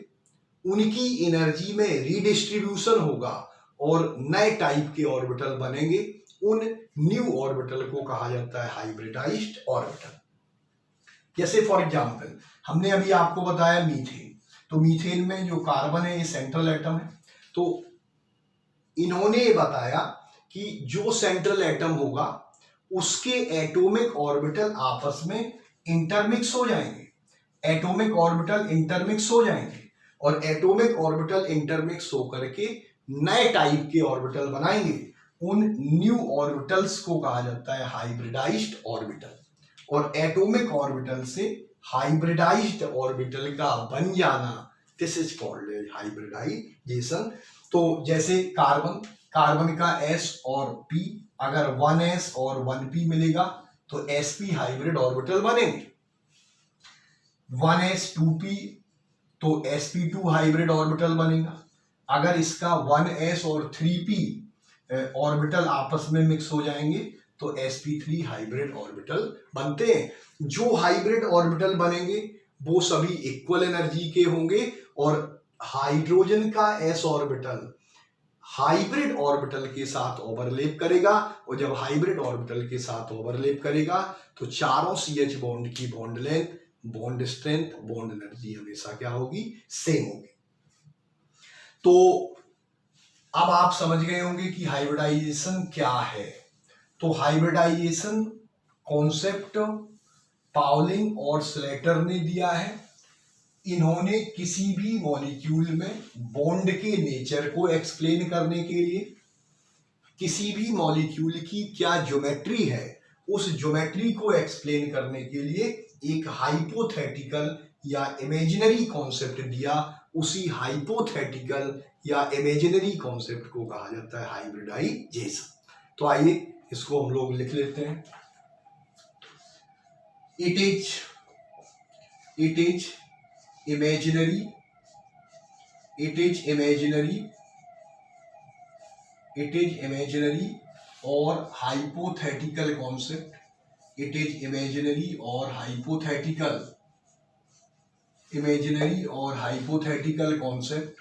उनकी एनर्जी में रीडिस्ट्रीब्यूशन होगा और नए टाइप के ऑर्बिटल बनेंगे। उन न्यू ऑर्बिटल को कहा जाता है हाइब्रिडाइज्ड ऑर्बिटल। जैसे फॉर एग्जांपल हमने अभी आपको बताया मीथेन, तो मीथेन में जो कार्बन है ये सेंट्रल एटम है, तो इन्होंने ये बताया कि जो सेंट्रल एटम होगा उसके एटॉमिक ऑर्बिटल आपस में इंटरमिक्स हो जाएंगे, एटॉमिक ऑर्बिटल इंटरमिक्स हो जाएंगे और एटॉमिक ऑर्बिटल इंटरमिक्स होकर के नए टाइप के ऑर्बिटल बनाएंगे। उन न्यू ऑर्बिटल्स को कहा जाता है हाइब्रिडाइज्ड ऑर्बिटल, और एटॉमिक ऑर्बिटल से हाइब्रिडाइज्ड ऑर्बिटल का बन जाना, दिस इज कॉल्ड हाइब्रिडाइजेशन। तो जैसे कार्बन, कार्बन का S और P, अगर 1s और 1p मिलेगा तो sp हाइब्रिड ऑर्बिटल बनेंगे। 1s 2p तो sp2 हाइब्रिड ऑर्बिटल बनेगा। अगर इसका 1s और 3p ऑर्बिटल आपस में मिक्स हो जाएंगे तो sp3 हाइब्रिड ऑर्बिटल बनते हैं। जो हाइब्रिड ऑर्बिटल बनेंगे वो सभी इक्वल एनर्जी के होंगे और हाइड्रोजन का s ऑर्बिटल हाइब्रिड ऑर्बिटल के साथ ओवरलैप करेगा, और जब हाइब्रिड ऑर्बिटल के साथ ओवरलैप करेगा तो चारों CH बॉन्ड की bond length, bond strength, bond energy हमेशा क्या होगी, सेम होगी। तो अब आप समझ गए होंगे कि हाइब्रिडाइजेशन क्या है। तो हाइब्रिडाइजेशन कॉन्सेप्ट पाउलिंग और स्लेटर ने दिया है। इन्होंने किसी भी मॉलिक्यूल में बॉन्ड के नेचर को एक्सप्लेन करने के लिए, किसी भी मॉलिक्यूल की क्या ज्योमेट्री है उस ज्योमेट्री को एक्सप्लेन करने के लिए एक हाइपोथेटिकल या इमेजिनरी कॉन्सेप्ट दिया। उसी हाइपोथेटिकल या इमेजिनरी कॉन्सेप्ट को कहा जाता है हाइब्रिडाइजेशन। तो आइए इसको हम लोग लिख लेते हैं। It is imaginary, it is imaginary or hypothetical concept, it is imaginary or hypothetical concept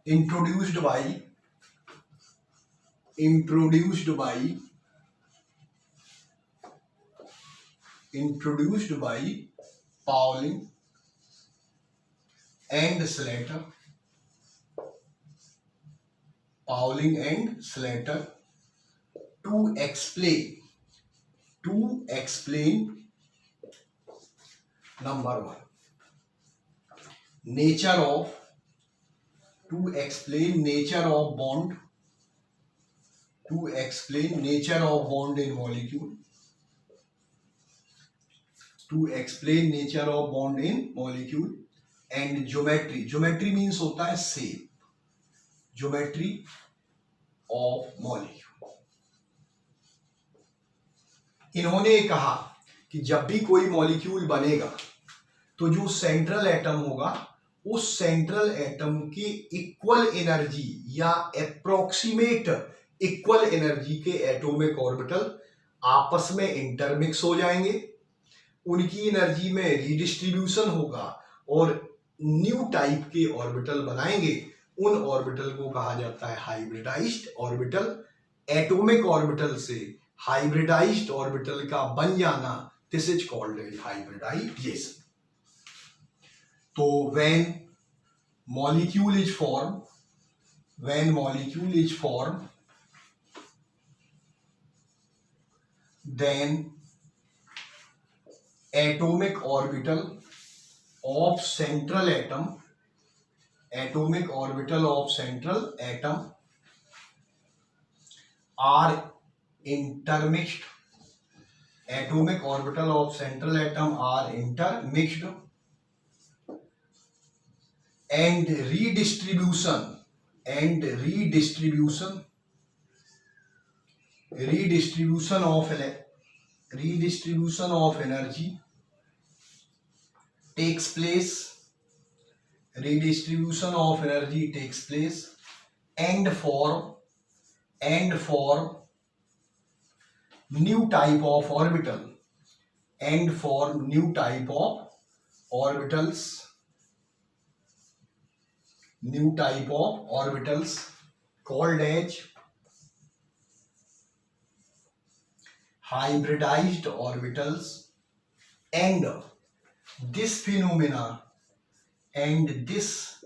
introduced by Pauling and Slater, to explain number one, nature of bond, in molecule, and geometry means होता है shape, geometry of molecule। इन्होंने कहा कि जब भी कोई molecule बनेगा तो जो सेंट्रल एटम होगा उस सेंट्रल एटम के इक्वल एनर्जी या अप्रोक्सीमेट इक्वल एनर्जी के एटॉमिक ऑर्बिटल आपस में इंटरमिक्स हो जाएंगे, उनकी एनर्जी में रीडिस्ट्रीब्यूशन होगा और न्यू टाइप के ऑर्बिटल बनाएंगे। उन ऑर्बिटल को कहा जाता है हाइब्रिडाइज्ड ऑर्बिटल। एटॉमिक ऑर्बिटल से हाइब्रिडाइज्ड ऑर्बिटल का बन जाना, दिस इज कॉल्ड हाइब्रिडाइजेशन। तो when molecule is formed, then atomic orbital of central atom are intermixed. Atomic orbital of central atom are intermixed and redistribution of energy takes place, and form new type of orbital and form new type of orbitals, new type of orbitals called as hybridized orbitals, and this phenomena and this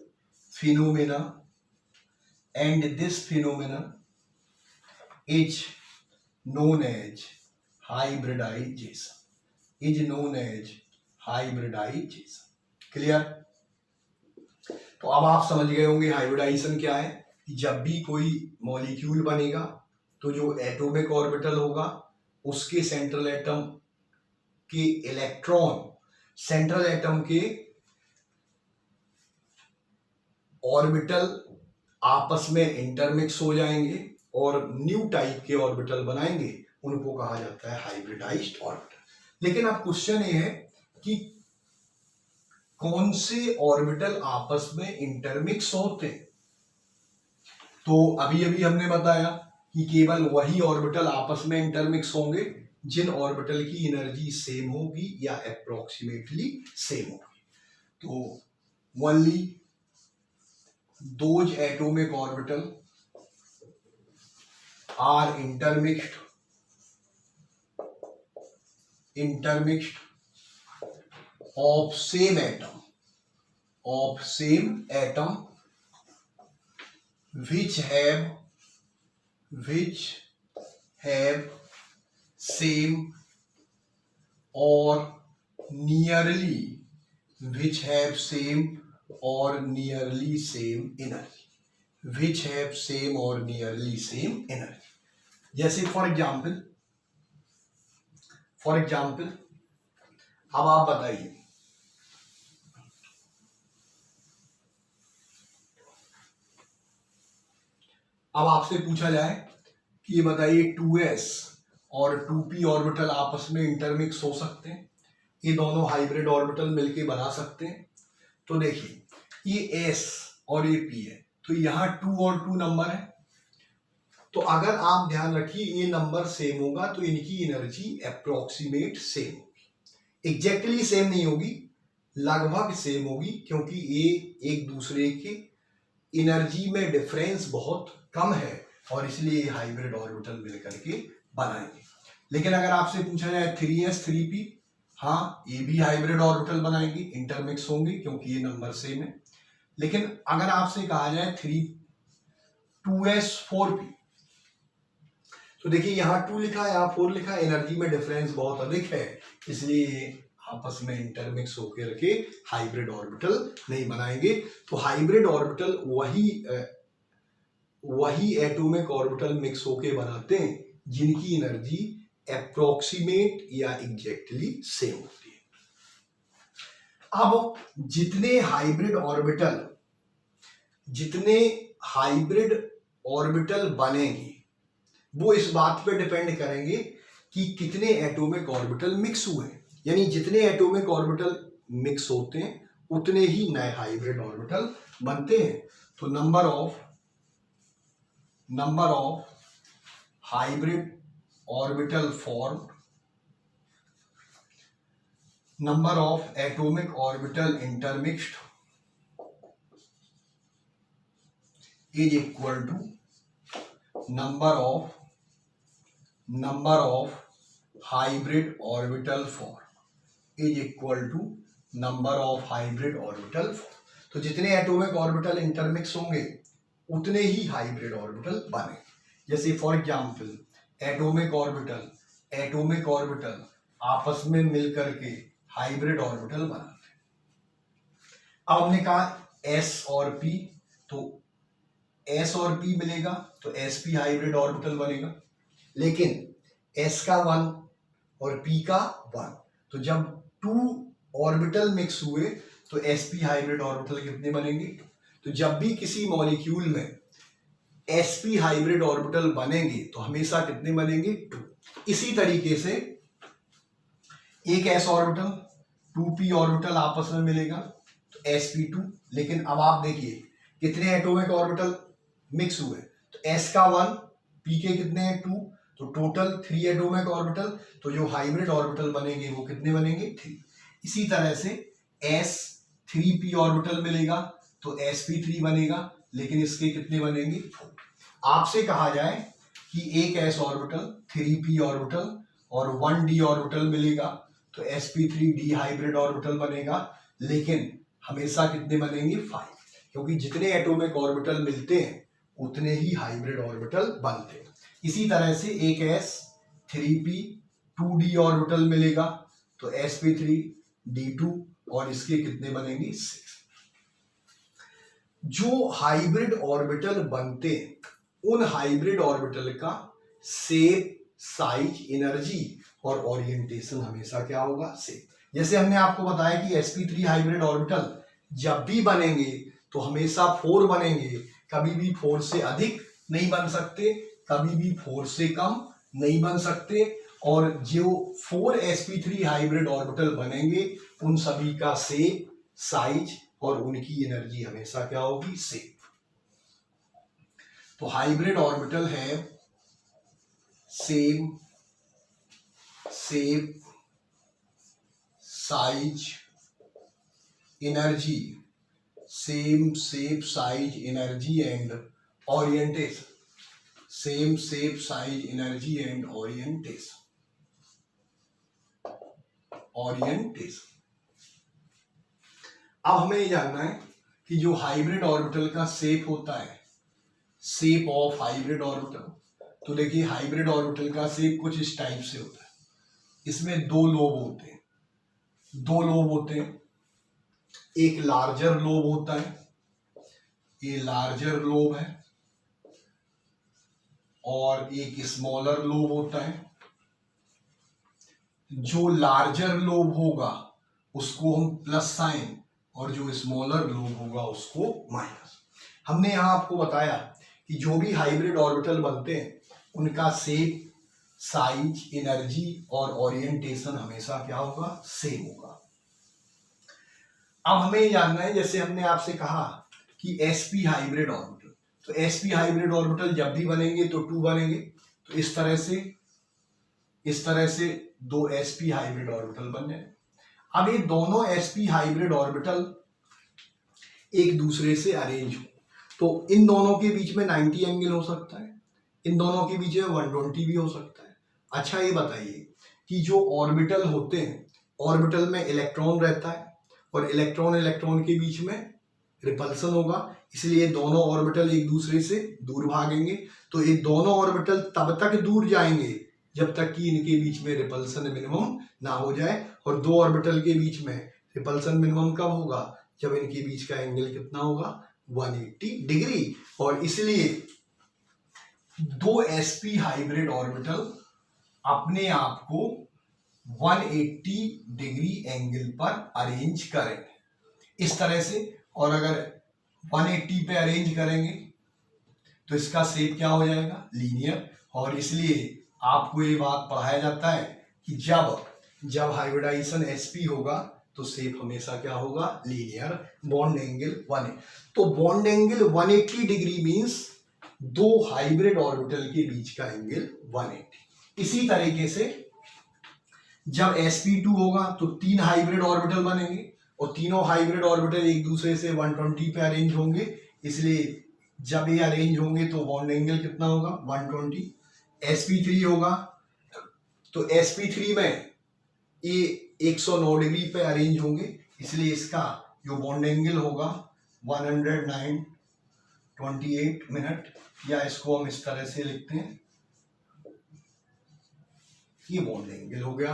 phenomena is known as hybridization, is known as hybridization. Clear? तो अब आप समझ गए होंगे hybridisation क्या है। जब भी कोई मॉलिक्यूल बनेगा तो जो एटॉमिक ऑर्बिटल होगा उसके सेंट्रल एटम के इलेक्ट्रॉन सेंट्रल एटम के ऑर्बिटल आपस में इंटरमिक्स हो जाएंगे और न्यू टाइप के ऑर्बिटल बनाएंगे, उनको कहा जाता है हाइब्रिडाइज्ड ऑर्बिटल। लेकिन अब क्वेश्चन ये है कि कौन से ऑर्बिटल आपस में इंटरमिक्स होते हैं। तो अभी अभी हमने बताया कि केवल वही ऑर्बिटल आपस में इंटरमिक्स होंगे जिन ऑर्बिटल की एनर्जी सेम होगी या अप्रोक्सीमेटली सेम होगी। तो only those atomic orbital are intermixed of same atom which have same or nearly same energy, जैसे फॉर एग्जाम्पल अब आप बताइए, अब आपसे पूछा जाए कि ये बताइए 2s और 2p ऑर्बिटल आपस में इंटरमिक्स हो सकते हैं, ये दोनों हाइब्रिड ऑर्बिटल मिलके बना सकते हैं। तो देखिए ये s और ये p है, तो यहाँ 2 और 2 नंबर है, तो अगर आप ध्यान रखिए ये नंबर सेम होगा तो इनकी एनर्जी अप्रोक्सीमेट सेम होगी, एग्जैक्टली सेम नहीं होगी, लगभग सेम होगी, क्योंकि ये एक दूसरे के एनर्जी में डिफरेंस बहुत कम है और इसलिए हाइब्रिड ऑर्बिटल मिलकर के बनाएंगे। लेकिन अगर आपसे पूछा जाए 3s 3p, हाँ ये भी हाइब्रिड ऑर्बिटल बनाएंगे, इंटरमिक्स होंगे क्योंकि ये नंबर सेम है। लेकिन अगर आपसे कहा जाए 2s 4p, तो देखिए यहाँ 2 लिखा है, यहाँ 4 लिखा है, एनर्जी में डिफरेंस बहुत अधिक है, इसलिए आपस में इंटरमिक्स होकर के हाइब्रिड ऑर्बिटल नहीं बनाएंगे। तो हाइब्रिड ऑर्बिटल वही एटॉमिक ऑर्बिटल मिक्स होके बनाते हैं जिनकी एनर्जी अप्रोक्सीमेट या एग्जैक्टली सेम होती है। अब जितने हाइब्रिड ऑर्बिटल बनेंगे वो इस बात पे डिपेंड करेंगे कि कितने एटॉमिक ऑर्बिटल मिक्स हुए हैं, यानी जितने एटॉमिक ऑर्बिटल मिक्स होते हैं उतने ही नए हाइब्रिड ऑर्बिटल बनते हैं। तो number of hybrid orbital form, number of atomic orbital intermixed is equal to number of hybrid orbital form is equal to number of hybrid orbital form। तो जितने atomic orbital intermix होंगे उतने ही hybrid orbital बने। जैसे for example atomic orbital आपस में मिलकर के हाइब्रिड ऑर्बिटल बनाते हैं। अब हमने कहा s और p, तो s और p मिलेगा तो sp हाइब्रिड ऑर्बिटल बनेगा, लेकिन s का 1 और p का 1, तो जब 2 ऑर्बिटल मिक्स हुए तो sp हाइब्रिड ऑर्बिटल कितने बनेंगे। तो जब भी किसी मॉलिक्यूल में sp हाइब्रिड ऑर्बिटल बनेंगे तो हमेशा कितने बनेंगे 2। इसी तरीके से एक s ऑर्बिटल 2p ऑर्बिटल आपस में मिलेगा तो sp2। लेकिन अब आप देखिए कितने एटॉमिक ऑर्बिटल मिक्स हुए, तो s का 1, p के कितने हैं 2, तो टोटल 3 एटॉमिक ऑर्बिटल, तो जो हाइब्रिड ऑर्बिटल बनेंगे वो कितने बनेंगे? 3। इसी तरह से s3p ऑर्बिटल मिलेगा तो sp3 बनेगा, लेकिन इसके कितने बनेंगे? 4। आपसे कहा जाए कि एक s ऑर्बिटल, 3p ऑर्बिटल और 1d ऑर्बिटल मिलेगा तो sp3d हाइब्रिड ऑर्बिटल बनेगा, लेकिन हमेशा कितने बनेंगे? 5, क्योंकि जितने एटॉमिक ऑर्बिटल मिलते हैं उतने ही हाइब्रिड ऑर्बिटल बनते हैं। इसी तरह से एक s3p 2d ऑर्बिटल मिलेगा तो sp3d2 और इसके कितने बनेंगे? 6। जो हाइब्रिड ऑर्बिटल बनते हैं उन हाइब्रिड ऑर्बिटल का शेप, साइज, एनर्जी और ओरिएंटेशन हमेशा क्या होगा? सेम। जैसे हमने आपको बताया कि sp3 हाइब्रिड ऑर्बिटल जब भी बनेंगे तो हमेशा 4 बनेंगे, कभी भी 4 से अधिक नहीं बन सकते, कभी भी 4 से कम नहीं बन सकते, और जो 4 sp3 हाइब्रिड ऑर्बिटल बनेंगे उन सभी का शेप, साइज और उनकी एनर्जी हमेशा क्या होगी? सेम। तो हाइब्रिड ऑर्बिटल है same shape, size, energy, same shape, size, energy and orientation, same shape, size, energy and orientation. अब हमें ये जानना है कि जो हाइब्रिड ऑर्बिटल का शेप होता है, शेप ऑफ हाइब्रिड ऑर्बिटल, तो देखिए हाइब्रिड ऑर्बिटल का शेप कुछ इस टाइप से होता है। इसमें 2 लोब होते हैं, 2 लोब होते हैं, एक लार्जर लोब होता है, ये लार्जर लोब है, और एक स्मॉलर लोब होता है। जो लार्जर लोब होगा उसको हम प्लस साइन और जो स्मॉलर लोब होगा उसको माइनस। हमने यहां आपको बताया कि जो भी हाइब्रिड ऑर्बिटल बनते हैं उनका शेप, साइज, एनर्जी और ओरिएंटेशन हमेशा क्या होगा? सेम होगा। अब हमें जानना है, जैसे हमने आपसे कहा कि sp हाइब्रिड ऑर्बिटल, तो sp हाइब्रिड ऑर्बिटल जब भी बनेंगे तो 2 बनेंगे, तो इस तरह से 2 sp हाइब्रिड ऑर्बिटल बन जाए। अब ये दोनों sp हाइब्रिड ऑर्बिटल एक दूसरे से अरेंज हो तो इन दोनों के बीच में 90 एंगल हो सकता है, इन दोनों के बीच में 120 भी हो सकता है। अच्छा ये बताइए कि जो ऑर्बिटल होते हैं, ऑर्बिटल में इलेक्ट्रॉन रहता है और इलेक्ट्रॉन इलेक्ट्रॉन के बीच में रिपल्सन होगा, इसलिए दोनों ऑर्बिटल एक दूसरे से दूर भागेंगे। तो ये दोनों ऑर्बिटल तब तक दूर जाएंगे जब तक कि इनके बीच में रिपल्सन मिनिमम ना हो जाए, और 2 ऑर्बिटल के बीच में रिपल्सन मिनिमम कब होगा? जब इनके बीच का एंगल कितना होगा? 180 डिग्री। और इसलिए 2 sp हाइब्रिड ऑर्बिटल अपने आप को 180 डिग्री एंगल पर अरेंज करेंगे इस तरह से, और अगर 180 पे अरेंज करेंगे तो इसका शेप क्या हो जाएगा? लीनियर। और इसलिए आपको ये बात पढ़ाया जाता है कि जब हाइब्रिडाइजेशन sp होगा तो शेप हमेशा क्या होगा? लीनियर। बॉन्ड एंगल 180, तो bond angle 180 degree means 2 hybrid orbital के बीच का एंगल 180। इसी तरीके से जब sp2 होगा तो 3 हाइब्रिड ऑर्बिटल बनेंगे और तीनों हाइब्रिड ऑर्बिटल एक दूसरे से 120 पे अरेंज होंगे, इसलिए जब ये अरेंज होंगे तो बॉन्ड एंगल कितना होगा? 120। sp3 होगा तो sp3 में ये 109 डिग्री पे अरेंज होंगे, इसलिए इसका जो बॉन्ड एंगल होगा 109.28 मिनट, या इसको हम इस तरह से लिखते हैं, ये बॉन्ड एंगल हो गया।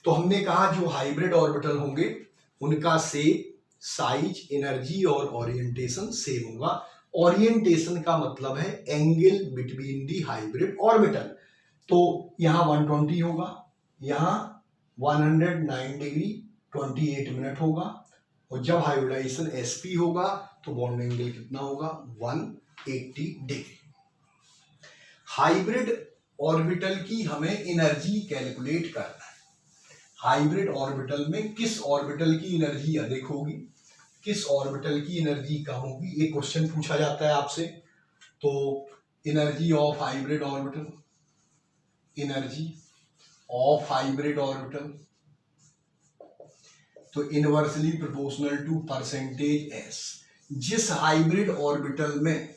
तो हमने कहा जो हाइब्रिड ऑर्बिटल होंगे उनका शेप, साइज, एनर्जी और ओरिएंटेशन सेम होगा। ओरिएंटेशन का मतलब है angle between the hybrid orbital. तो यहाँ 120 होगा, यहाँ 109 डिग्री 28 मिनट होगा, और जब हाइब्रिडाइजेशन sp होगा तो बॉन्ड एंगल कितना होगा? 180 डिग्री। हाइब्रिड ऑर्बिटल की हमें एनर्जी कैलकुलेट करना है। हाइब्रिड ऑर्बिटल में किस ऑर्बिटल की एनर्जी अधिक होगी, किस ऑर्बिटल की एनर्जी कम होगी, ये क्वेश्चन पूछा जाता है आपसे। तो energy of hybrid orbital, energy of hybrid orbital, तो inversely proportional to percentage S. जिस हाइब्रिड ऑर्बिटल में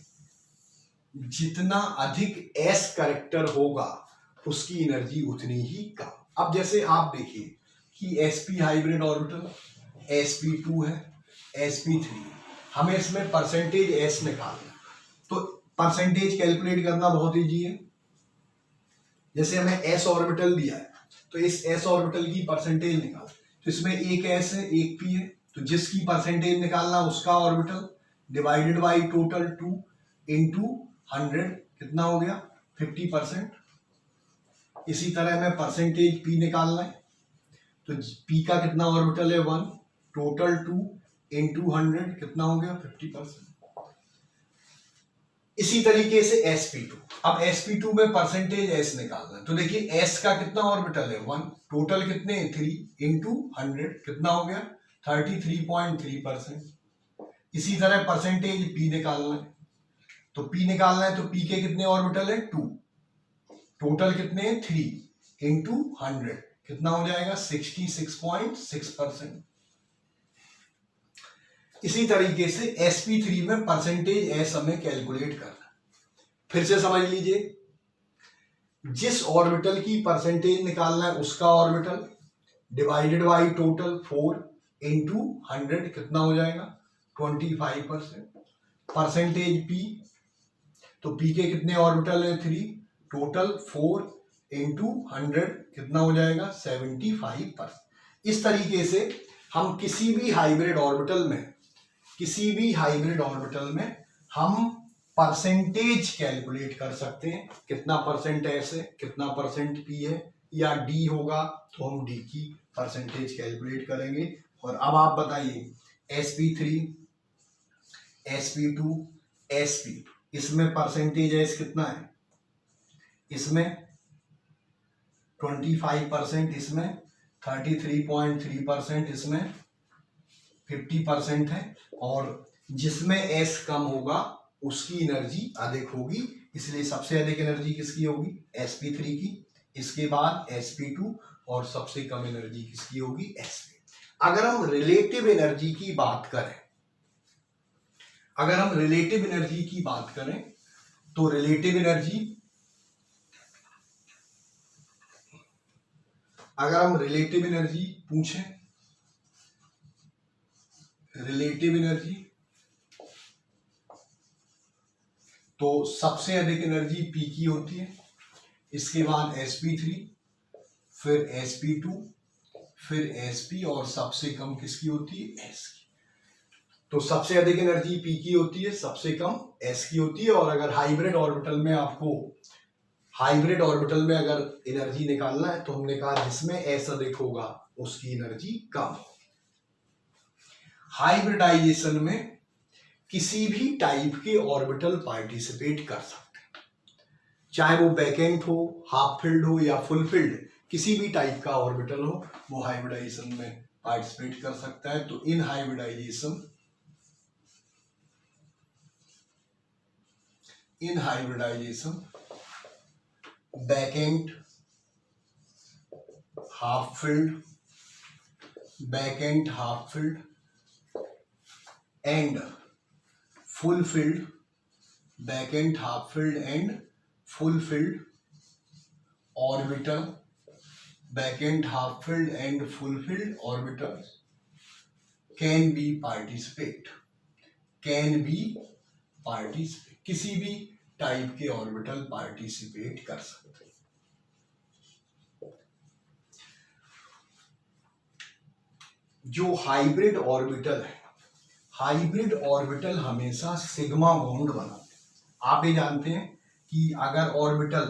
जितना अधिक एस करेक्टर होगा उसकी एनर्जी उतनी ही कम। अब जैसे आप देखिए कि sp हाइब्रिड ऑर्बिटल, sp2 है, sp3, हमें इसमें परसेंटेज s निकालना। तो परसेंटेज कैलकुलेट करना बहुत इजी है। जैसे हमें s ऑर्बिटल दिया है तो इस s ऑर्बिटल की परसेंटेज निकाल, तो इसमें एक s है एक p है, तो जिसकी परसेंटेज निकालना उसका orbital divided by total 2 into 100 कितना हो गया 50%। इसी तरह हमें परसेंटेज p निकालना है, तो p का कितना ऑर्बिटल है 1, टोटल 2 इंटू 100 कितना हो गया 50%। इसी तरीके से sp2, अब sp2 में परसेंटेज s निकालना है, तो देखिए s का कितना ऑर्बिटल है 1, टोटल कितने 3 इंटू 100 कितना हो गया 33.3%। इसी तरह परसेंटेज p निकालना है, तो p निकालना है तो p के कितने ऑर्बिटल है 2, टोटल कितने 3 इंटू 100 कितना हो जाएगा 66.6%। इसी तरीके से sp3 में परसेंटेज s हमें कैलकुलेट करना। फिर से समझ लीजिए, जिस ऑर्बिटल की परसेंटेज निकालना है उसका orbital divided by total 4 into 100 कितना हो जाएगा 25%। परसेंटेज p, तो p के कितने ऑर्बिटल है 3, टोटल 4 इंटू 100 कितना हो जाएगा 75%। इस तरीके से हम किसी भी हाइब्रिड ऑर्बिटल में हम परसेंटेज कैलकुलेट कर सकते हैं, कितना परसेंट एस है कितना परसेंट पी है, या डी होगा तो हम डी की परसेंटेज कैलकुलेट करेंगे। और अब आप बताइए sp3, sp2, sp, इसमें परसेंटेज एस कितना है, इसमें 25%, इसमें 33.3%, इसमें 50% है, और जिसमें s कम होगा उसकी एनर्जी अधिक होगी, इसलिए सबसे अधिक एनर्जी किसकी होगी sp3 की, इसके बाद sp2, और सबसे कम एनर्जी किसकी होगी sp। अगर हम रिलेटिव एनर्जी की बात करें, तो रिलेटिव एनर्जी, अगर हम रिलेटिव एनर्जी पूछें, रिलेटिव एनर्जी, तो सबसे अधिक एनर्जी P की होती है, इसके बाद sp3, फिर sp2, फिर sp, और सबसे कम किसकी होती है s की। तो सबसे अधिक एनर्जी P की होती है, सबसे कम s की होती है। और अगर हाइब्रिड ऑर्बिटल में अगर एनर्जी निकालना है तो हमने कहा जिसमें s अधिक होगा उसकी एनर्जी कम होगी। हाइब्रिडाइजेशन में किसी भी टाइप के ऑर्बिटल पार्टिसिपेट कर सकते हैं, चाहे वो बैकेंट हो, हाफ फिल्ड हो, या फुल फिल्ड, किसी भी टाइप का ऑर्बिटल हो वो हाइब्रिडाइजेशन में पार्टिसिपेट कर सकता है। तो in hybridization vacant, half filled and full filled, vacant, half filled and full filled orbital, vacant, half filled and full filled orbital can be participate, किसी भी टाइप के ऑर्बिटल पार्टिसिपेट कर सकते हैं। जो हाइब्रिड ऑर्बिटल हमेशा सिग्मा बॉन्ड बनाते हैं। आप ये जानते हैं कि अगर ऑर्बिटल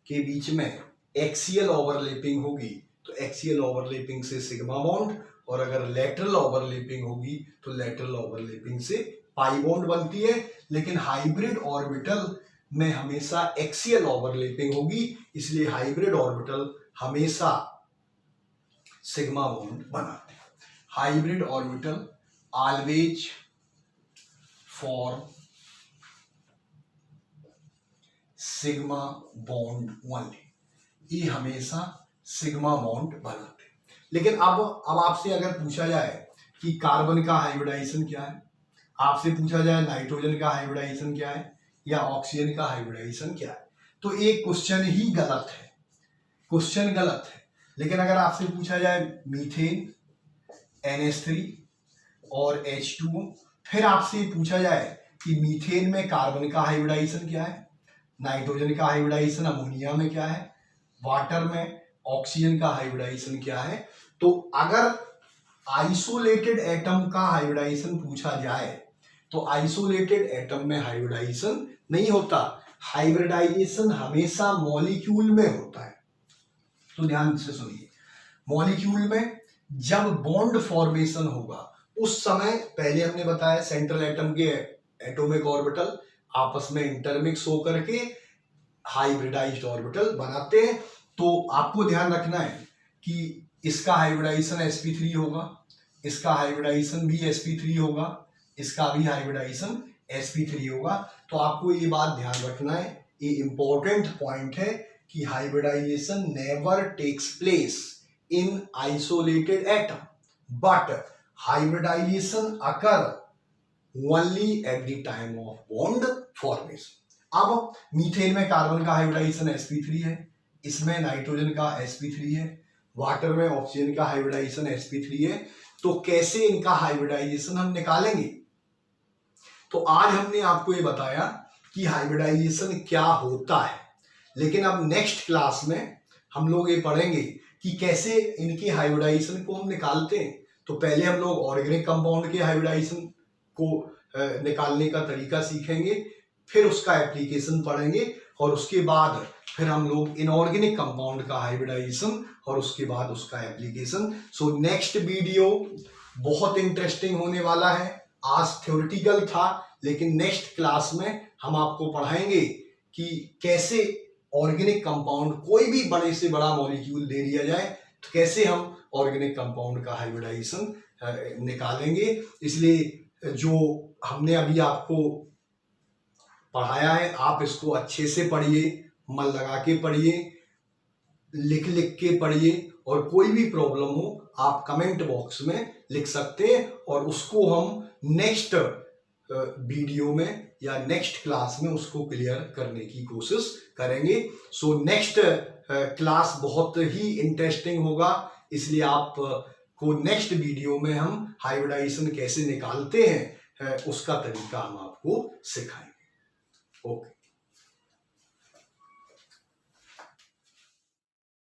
के बीच में एक्सियल ओवरलैपिंग होगी तो एक्सियल ओवरलैपिंग से सिग्मा बॉन्ड, और अगर लेटरल ओवरलैपिंग होगी तो लेटरल ओवरलैपिंग से पाई बॉन्ड बनती है। लेकिन हाइब्रिड ऑर्बिटल में हमेशा एक्सियल ओवरलैपिंग होगी, इसलिए हाइब्रिड ऑर्बिटल हमेशा सिग्मा बॉन्ड बनाते हैं। Hybrid orbital always form sigma bond only, ये हमेशा सिग्मा बॉन्ड बनाते हैं। लेकिन अब आपसे अगर पूछा जाए कि कार्बन का हाइब्रिडाइजेशन क्या है, आपसे पूछा जाए नाइट्रोजन का हाइब्रिडाइजेशन क्या है या ऑक्सीजन का हाइब्रिडाइजेशन क्या है, तो एक क्वेश्चन ही गलत है, क्वेश्चन गलत है। लेकिन अगर आपसे पूछा जाए मीथेन, NH3 और H2O, फिर आपसे पूछा जाए कि मीथेन में कार्बन का हाइब्रिडाइजेशन क्या है, नाइट्रोजन का हाइब्रिडाइजेशन अमोनिया में क्या है, वाटर में ऑक्सीजन का हाइब्रिडाइजेशन क्या है, तो अगर आइसोलेटेड एटम का हाइब्रिडाइजेशन पूछा जाए तो आइसोलेटेड एटम में हाइब्रिडाइजेशन नहीं होता, हाइब्रिडाइजेशन हमेशा मॉलिक्यूल में होता है। तो ध्यान से सुनिए, मॉलिक्यूल में जब बॉन्ड फॉर्मेशन होगा उस समय, पहले हमने बताया सेंट्रल एटम के एटॉमिक ऑर्बिटल आपस में इंटरमिक्स होकर के हाइब्रिडाइज्ड ऑर्बिटल बनाते हैं। तो आपको ध्यान रखना है कि इसका हाइब्रिडाइजेशन sp3 होगा, इसका हाइब्रिडाइजेशन भी sp3 होगा, इसका भी हाइब्रिडाइजेशन sp3 होगा। तो आपको ये बात ध्यान रखना है, ये इंपॉर्टेंट पॉइंट है कि hybridisation never takes place in isolated atom but hybridisation occur only at the time of bond formation. अब मीथेन में कार्बन का हाइब्रिडाइजेशन sp3 है, इसमें नाइट्रोजन का sp3 है, वाटर में ऑक्सीजन का हाइब्रिडाइजेशन sp3 है। तो कैसे इनका हाइब्रिडाइजेशन हम निकालेंगे? तो आज हमने आपको ये बताया कि हाइब्रिडाइजेशन क्या होता है, लेकिन अब नेक्स्ट क्लास में हम लोग ये पढ़ेंगे कि कैसे इनके हाइब्रिडाइजेशन को हम निकालते हैं। तो पहले हम लोग ऑर्गेनिक कंपाउंड के हाइब्रिडाइजेशन को निकालने का तरीका सीखेंगे, फिर उसका एप्लीकेशन पढ़ेंगे और उसके बाद फिर हम लोग इनऑर्गेनिक कंपाउंड का हाइब्रिडाइजेशन और उसके बाद उसका एप्लीकेशन। सो नेक्स्ट वीडियो बहुत इंटरेस्टिंग होने वाला है। आज थ्योरेटिकल था, लेकिन नेक्स्ट क्लास में हम आपको पढ़ाएंगे कि कैसे ऑर्गेनिक कंपाउंड, कोई भी बड़े से बड़ा मॉलिक्यूल दे दिया जाए तो कैसे हम ऑर्गेनिक कंपाउंड का हाइब्रिडाइजेशन निकालेंगे। इसलिए जो हमने अभी आपको पढ़ाया है आप इसको अच्छे से पढ़िए, मन लगा के पढ़िए, लिख लिख के पढ़िए, और कोई भी प्रॉब्लम हो आप कमेंट बॉक्स में लिख सकते हैं और उसको हम नेक्स्ट वीडियो में या नेक्स्ट क्लास में उसको क्लियर करने की कोशिश करेंगे। सो नेक्स्ट क्लास बहुत ही इंटरेस्टिंग होगा, इसलिए आप को नेक्स्ट वीडियो में हम हाइब्रिडाइजेशन कैसे निकालते हैं उसका तरीका हम आपको सिखाएंगे। ओके।